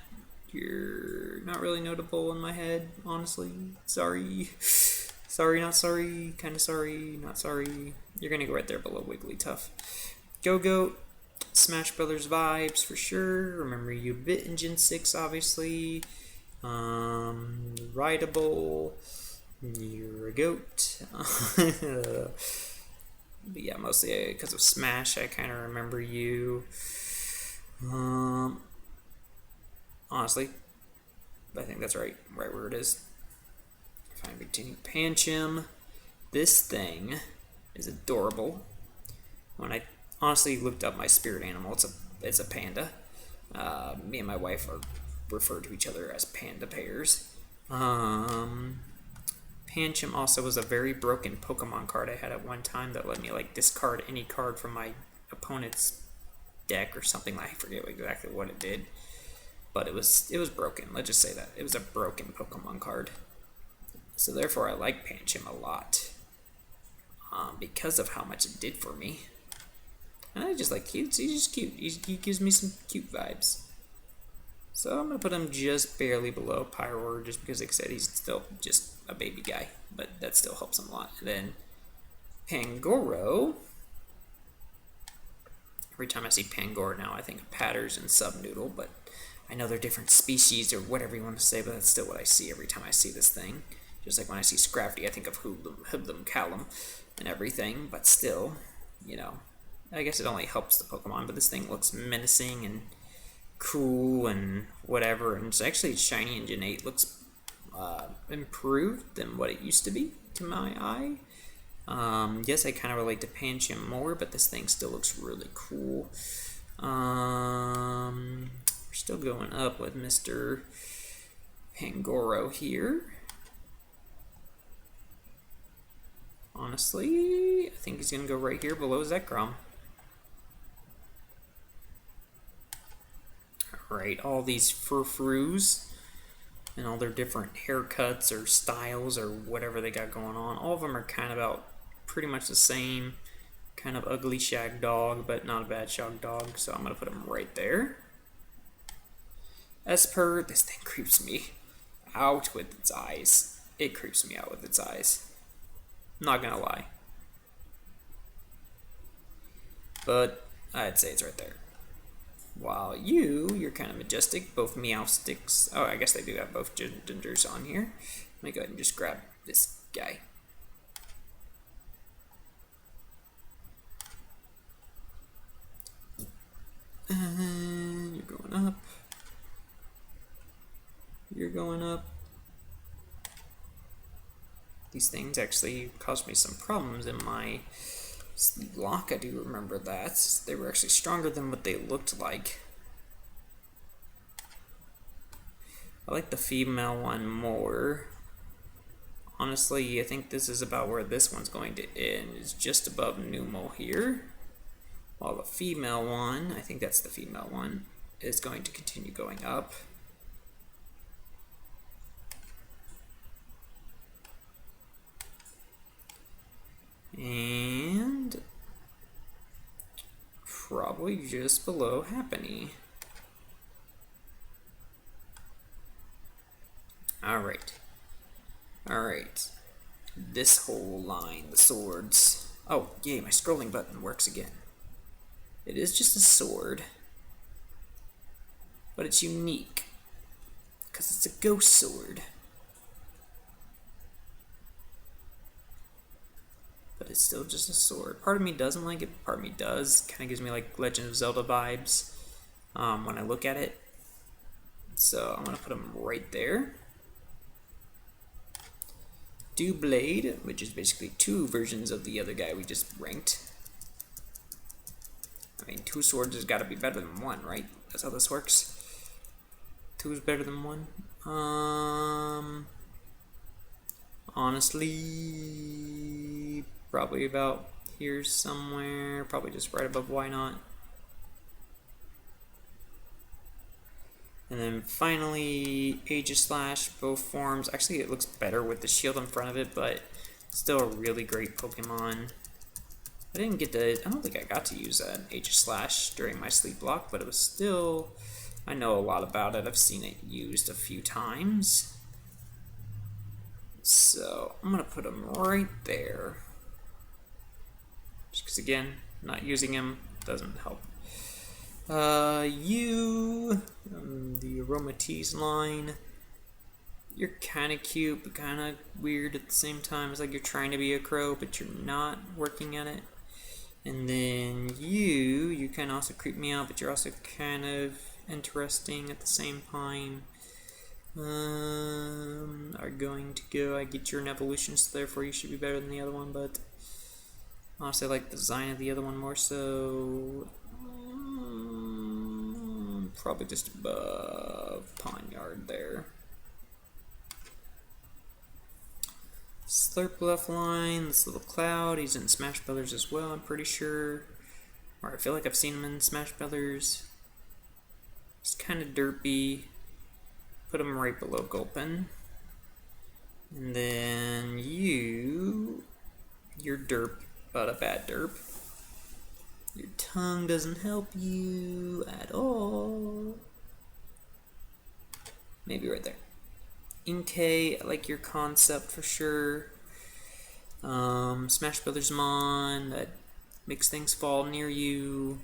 you're not really notable in my head, honestly. Sorry. Sorry, not sorry. Kinda sorry, not sorry. You're gonna go right there below Wigglytuff. Go-Goat, Smash Brothers vibes for sure. Remember you bit in Gen 6, obviously. Rideable. You're a goat. But yeah, mostly because of Smash, I kind of remember you. Honestly, I think that's right where it is. Fine, continue. Pancham. This thing is adorable. When I honestly looked up my spirit animal, it's a panda. Me and my wife are referred to each other as panda pairs. Pancham also was a very broken Pokemon card I had at one time that let me like discard any card from my opponent's deck or something. I forget exactly what it did, but it was broken. Let's just say that it was a broken Pokemon card. So therefore, I like Pancham a lot because of how much it did for me. And I just like cute. He's just cute. He gives me some cute vibes. So I'm gonna put him just barely below Pyroar, just because, like I said, he's still just a baby guy, but that still helps him a lot. And then Pangoro. Every time I see Pangoro now, I think of Patters and Subnoodle, but I know they're different species or whatever you want to say, but that's still what I see every time I see this thing. Just like when I see Scrafty, I think of Hoodlum, Callum, and everything, but still, you know, I guess it only helps the Pokemon, but this thing looks menacing and cool and whatever, and it's actually shiny and Gen 8 looks improved than what it used to be to my eye. Yes, I kind of relate to Pancham more, but this thing still looks really cool. We're still going up with Mr. Pangoro here. Honestly, I think he's going to go right here below Zekrom. Alright, all these frou-frous and all their different haircuts or styles or whatever they got going on. All of them are kind of about pretty much the same. Kind of ugly shag dog, but not a bad shag dog, so I'm going to put him right there. Esper, this thing creeps me out with its eyes. It creeps me out with its eyes. Not gonna lie. But I'd say it's right there. While you're kind of majestic, both Meowsticks. Oh, I guess they do have both gingers on here. Let me go ahead and just grab this guy. And you're going up. You're going up. These things actually caused me some problems in my lock. I do remember that. They were actually stronger than what they looked like. I like the female one more. Honestly, I think this is about where this one's going to end. It's just above Numel here. While the female one, I think that's the female one, is going to continue going up. And probably just below Happiny. Alright. This whole line, the swords. Oh, yay, my scrolling button works again. It is just a sword, but it's unique because it's a ghost sword. But it's still just a sword. Part of me doesn't like it, part of me does. Kind of gives me like Legend of Zelda vibes when I look at it. So I'm going to put them right there. Dewblade, which is basically two versions of the other guy we just ranked. I mean, two swords has got to be better than one, right? That's how this works. Two is better than one. Honestly, probably about here somewhere. Probably just right above Why Not. And then finally, Aegislash, both forms. Actually, it looks better with the shield in front of it, but still a really great Pokemon. I don't think I got to use an Aegislash during my sleep block, but it was still, I know a lot about it. I've seen it used a few times. So I'm going to put him right there. Just because, again, not using him doesn't help. The Aromatisse line, you're kind of cute, but kind of weird at the same time. It's like you're trying to be a crow, but you're not working at it. And then you kind of also creep me out, but you're also kind of interesting at the same time. are going to go. I get your evolution, so therefore you should be better than the other one, but honestly I like the design of the other one more, so probably just above Pawnyard there. Slurpluff line, this little cloud, he's in Smash Brothers as well, I'm pretty sure. Or I feel like I've seen him in Smash Brothers. He's kind of derpy. Put him right below Gulpin. And then you're derp, but a bad derp. Your tongue doesn't help you at all. Maybe right there. Inkay, I like your concept for sure. Smash Brothers Mon, that makes things fall near you.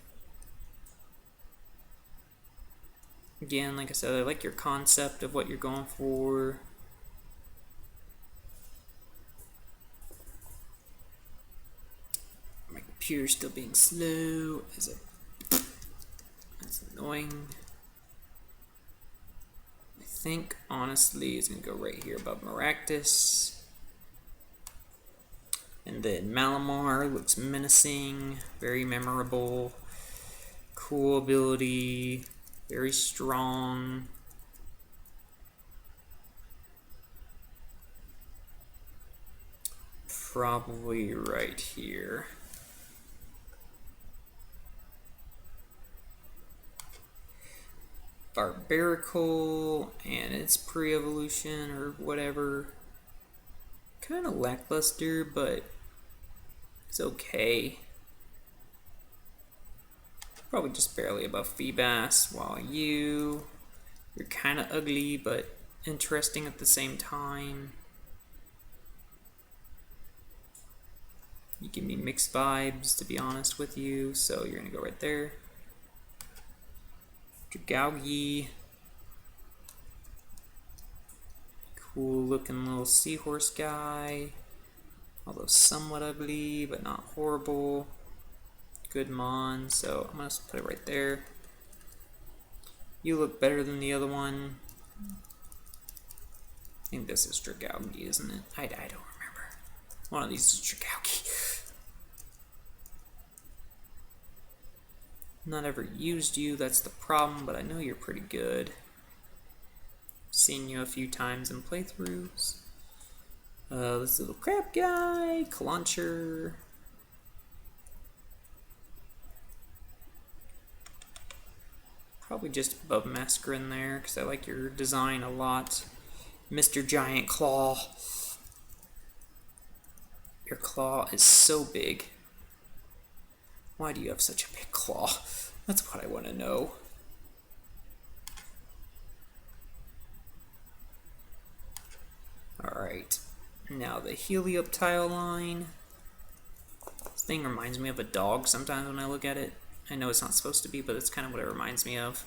Again, like I said, I like your concept of what you're going for. My computer's still being slow. That's annoying. I think, honestly, it's going to go right here above Maractus. And then Malamar looks menacing, very memorable, cool ability, very strong. Probably right here. Barbarical and its pre-evolution or whatever. Kind of lackluster, but it's okay. Probably just barely above Feebas, while you're kind of ugly, but interesting at the same time. You give me mixed vibes, to be honest with you, so you're gonna go right there. Dragaugi. Cool looking little seahorse guy, although somewhat ugly, but not horrible. Good Mon, so I'm gonna put it right there. You look better than the other one. I think this is Dragaugi, isn't it? I don't remember. One of these is Dragaugi. Not ever used you, that's the problem, but I know you're pretty good. Seen you a few times in playthroughs. This little crab guy, Clauncher. Probably just above Mascarin there, because I like your design a lot. Mr. Giant Claw. Your claw is so big. Why do you have such a big claw? That's what I want to know. Alright, now the Helioptile line. This thing reminds me of a dog sometimes when I look at it. I know it's not supposed to be, but it's kind of what it reminds me of.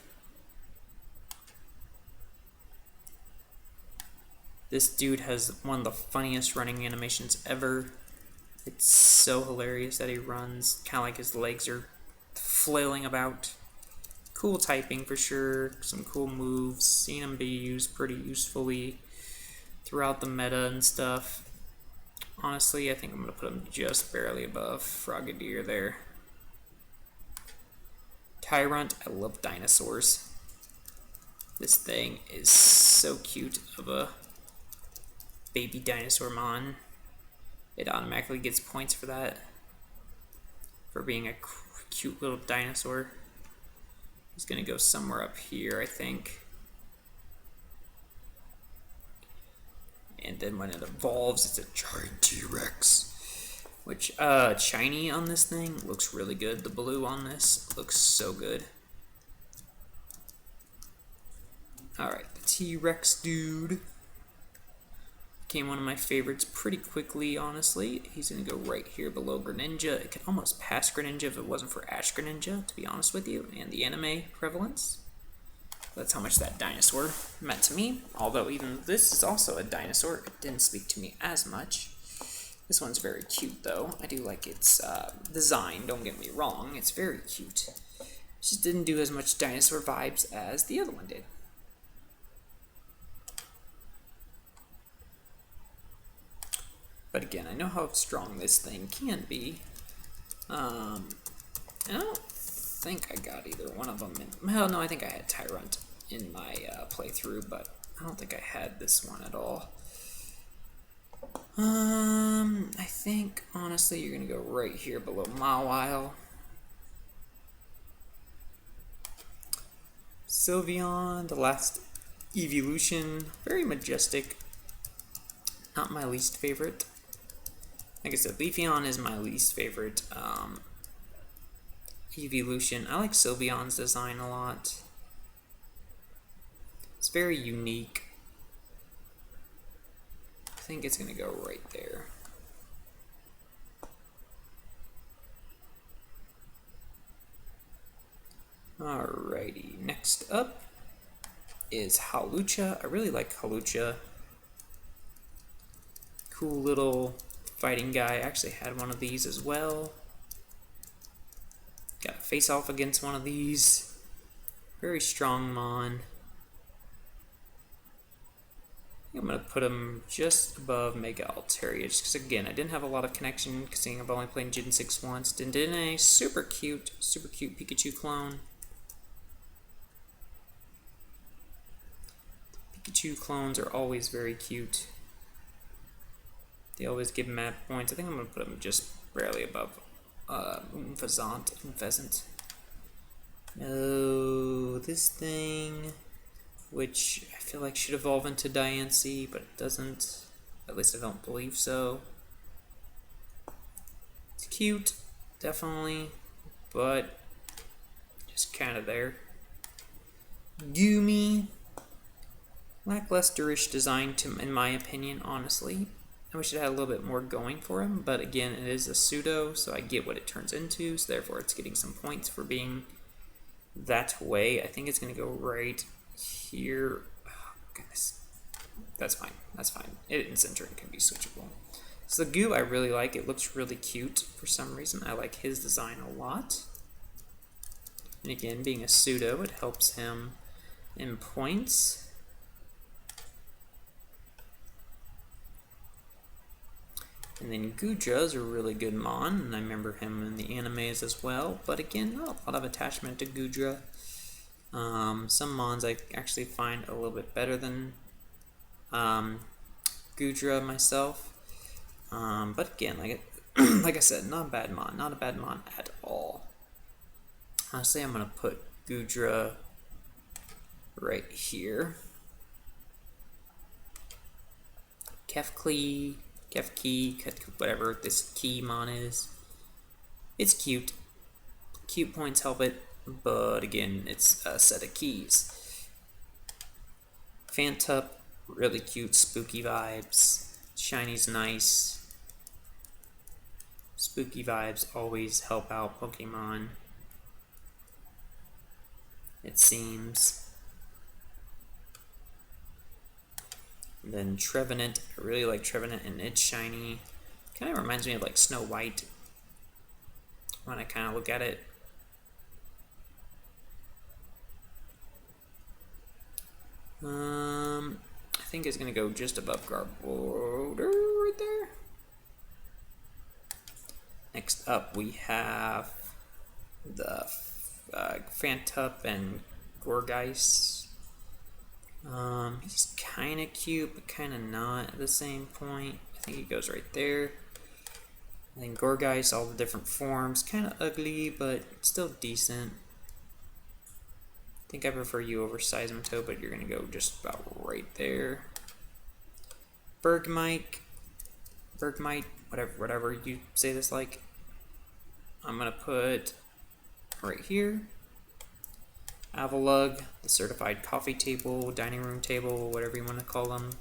This dude has one of the funniest running animations ever. It's so hilarious that he runs, kind of like his legs are flailing about. Cool typing for sure, some cool moves, seen him be used pretty usefully throughout the meta and stuff. Honestly, I think I'm going to put him just barely above Frogadier there. Tyrant, I love dinosaurs. This thing is so cute of a baby dinosaur mon. It automatically gets points for that. For being a cute little dinosaur. He's going to go somewhere up here, I think. And then when it evolves, it's a giant T-Rex. Which, shiny on this thing looks really good. The blue on this looks so good. Alright, the T-Rex dude. Became one of my favorites pretty quickly, honestly. He's going to go right here below Greninja. It could almost pass Greninja if it wasn't for Ash Greninja, to be honest with you, and the anime prevalence. That's how much that dinosaur meant to me. Although even this is also a dinosaur, it didn't speak to me as much. This one's very cute, though. I do like its design, don't get me wrong. It's very cute. It just didn't do as much dinosaur vibes as the other one did. But again, I know how strong this thing can be. I don't think I got either one of them. Well, no, I think I had Tyrant in my playthrough, but I don't think I had this one at all. I think, honestly, you're going to go right here below Mawile. Sylveon, the last evolution, very majestic. Not my least favorite. Like I said, Leafeon is my least favorite evolution. I like Sylveon's design a lot. It's very unique. I think it's going to go right there. Alrighty, next up is Hawlucha. I really like Hawlucha. Cool little fighting guy. I actually had one of these as well. Got to face off against one of these. Very strong Mon. I'm going to put him just above Mega Altaria, just because, again, I didn't have a lot of connection, seeing I've only played Gen 6 once. Did a super cute Pikachu clone. Pikachu clones are always very cute. They always give mad points. I think I'm going to put them just barely above Pheasant. No, this thing, which I feel like should evolve into Diancie, but it doesn't. At least I don't believe so. It's cute, definitely, but just kind of there. Goomy. Lacklusterish design, in my opinion, honestly. I wish it had a little bit more going for him, but again, it is a pseudo, so I get what it turns into, so therefore it's getting some points for being that way. I think it's going to go right here. Oh, goodness. That's fine. That's fine. It in center can be switchable. So the goo I really like. It looks really cute for some reason. I like his design a lot. And again, being a pseudo, it helps him in points. And then Gudra's a really good Mon, and I remember him in the animes as well. But again, not a lot of attachment to Gudra. Some Mons I actually find a little bit better than Gudra myself. But again, like I said, not a bad Mon. Not a bad Mon at all. Honestly, I'm going to put Gudra right here. Kefki, whatever this key Mon is. It's cute. Cute points help it, but again, it's a set of keys. Phantup, really cute, spooky vibes. Shiny's nice. Spooky vibes always help out Pokemon, it seems. And then Trevenant, I really like Trevenant, and it's shiny. Kind of reminds me of like Snow White when I kind of look at it. I think it's going to go just above Garbodor right there. Next up we have the Phantup and Gourgeist. He's kind of cute, but kind of not at the same point. I think he goes right there. And then Gourgeist, all the different forms. Kind of ugly, but still decent. I think I prefer you over Seismitoad, but you're going to go just about right there. Bergmite, whatever you say this like. I'm going to put right here. Avalugg, the certified coffee table, dining room table, whatever you want to call them.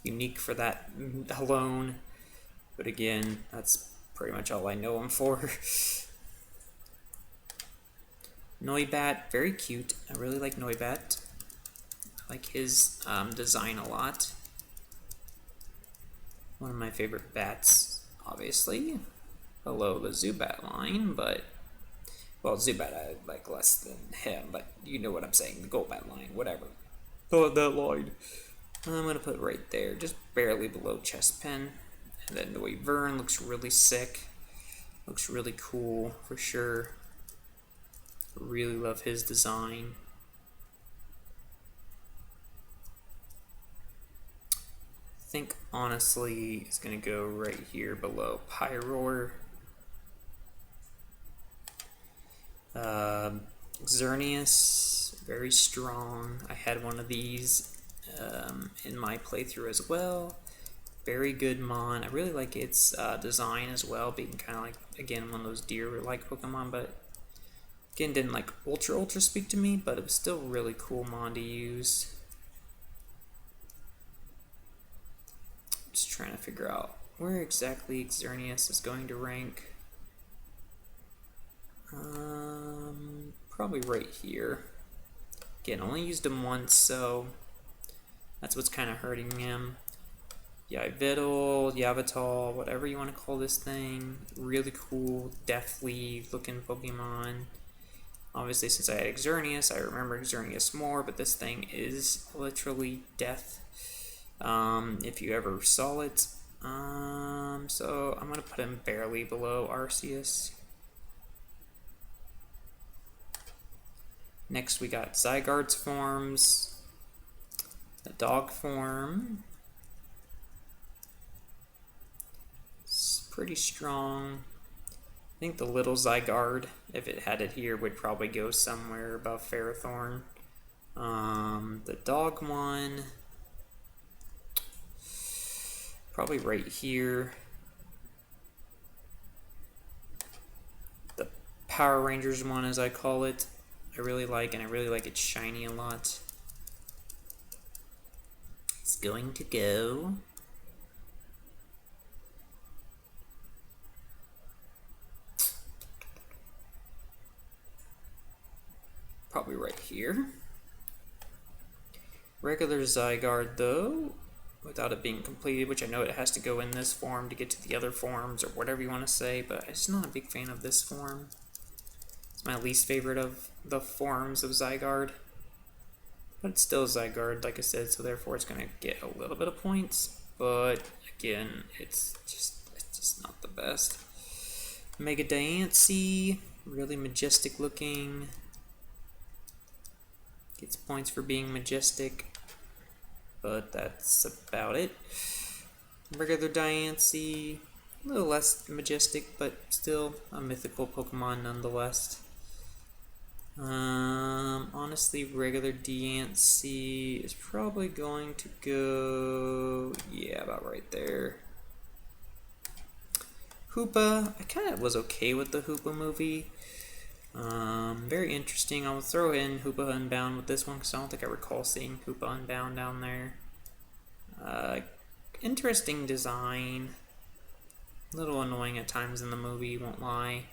Unique for that alone. But again, that's pretty much all I know him for. Noibat, very cute. I really like Noibat. I like his design a lot. One of my favorite bats, obviously. Below the Zubat line, but... Well, Zubat I like less than him, but you know what I'm saying. The Golbat line, whatever. Oh, that line. I'm going to put right there, just barely below Chespin. And then the way Vern looks really sick. Looks really cool for sure. Really love his design. I think honestly it's gonna go right here below Pyroar. Xerneas, very strong. I had one of these in my playthrough as well. Very good mon. I really like its design as well, being kind of like, again, one of those deer-like Pokemon, but again, didn't like ultra speak to me, but it was still really cool mon to use. Just trying to figure out where exactly Xerneas is going to rank. Probably right here. Again, only used him once, so that's what's kind of hurting him. Yveltal, Yavatal, whatever you want to call this thing. Really cool, deathly looking Pokemon. Obviously, since I had Xerneas, I remember Xerneas more, but this thing is literally death. If you ever saw it. So I'm going to put him barely below Arceus. Next we got Zygarde's forms, the dog form. It's pretty strong. I think the little Zygarde, if it had it here, would probably go somewhere above Ferrothorn. The dog one, probably right here. The Power Rangers one, as I call it, I really like, and I really like its shiny a lot. It's going to go probably right here. Regular Zygarde though, without it being completed, which I know it has to go in this form to get to the other forms or whatever you want to say, but I'm just not a big fan of this form. It's my least favorite of the forms of Zygarde, but it's still Zygarde, like I said, so therefore it's going to get a little bit of points, but again, it's just not the best. Mega Diancie, really majestic looking, gets points for being majestic, but that's about it. Regular Diancie, a little less majestic, but still a mythical Pokemon nonetheless. Honestly, regular Diancie is probably going to go, yeah, about right there. Hoopa, I kind of was okay with the Hoopa movie. Very interesting. I'll throw in Hoopa Unbound with this one because I don't think I recall seeing Hoopa Unbound down there. Interesting design. A little annoying at times in the movie, won't lie.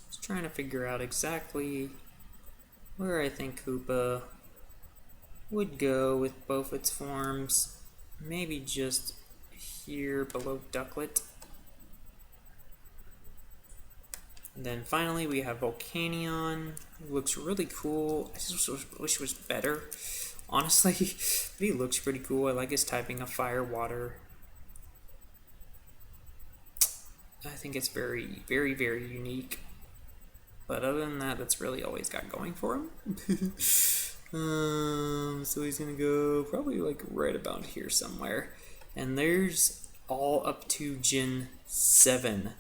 Just trying to figure out exactly where I think Hoopa would go with both its forms. Maybe just here below Ducklet. And then finally we have Volcanion. Looks really cool. I just wish it was better. Honestly, he looks pretty cool. I like his typing of fire, water. I think it's very, very, very unique. But other than that, that's really all he's got going for him. So he's gonna go probably like right about here somewhere. And there's all up to Gen 7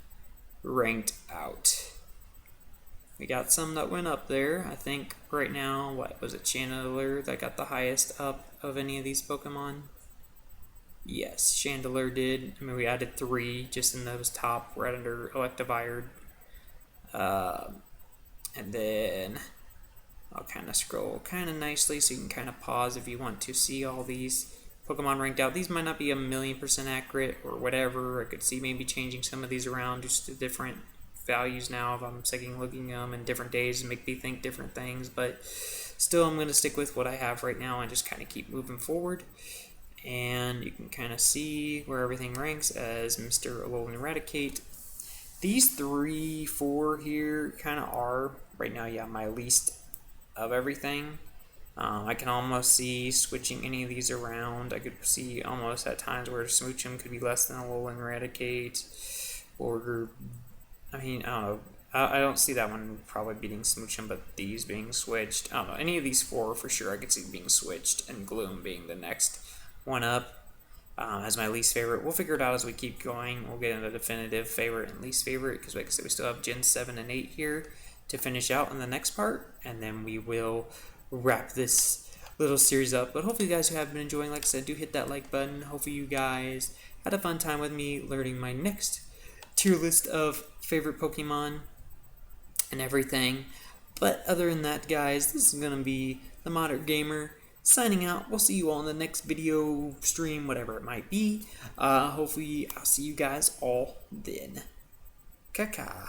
ranked out. We got some that went up there. I think right now, what was it, Chandelure that got the highest up of any of these Pokemon? Yes, Chandelure did. I mean, we added 3 just in those top right under Electivire. And then I'll kind of scroll kind of nicely so you can kind of pause if you want to see all these Pokemon ranked out. These might not be 1,000,000% accurate or whatever. I could see maybe changing some of these around just to different values now if I'm looking at them in different days and make me think different things, but still I'm going to stick with what I have right now and just kind of keep moving forward. And you can kind of see where everything ranks as Mr. Alolan Eradicate. These 3, 4 here kind of are right now, yeah, my least of everything. I can almost see switching any of these around. I could see almost at times where Smoochum could be less than a Alolan Eradicate, or I mean, I don't know. I don't see that one probably beating Smoochum, but these being switched. I don't know. Any of these four for sure I could see being switched, and Gloom being the next one up as my least favorite. We'll figure it out as we keep going. We'll get into definitive favorite and least favorite because, like I said, we still have Gen 7 and 8 here to finish out in the next part, and then we will wrap this little series up. But hopefully you guys who have been enjoying, like I said, do hit that like button. Hopefully you guys had a fun time with me learning my next tier list of favorite Pokemon and everything. But other than that, guys, this is going to be the Moderate Gamer signing out. We'll see you all in the next video, stream, whatever it might be. Hopefully I'll see you guys all then. Kaka.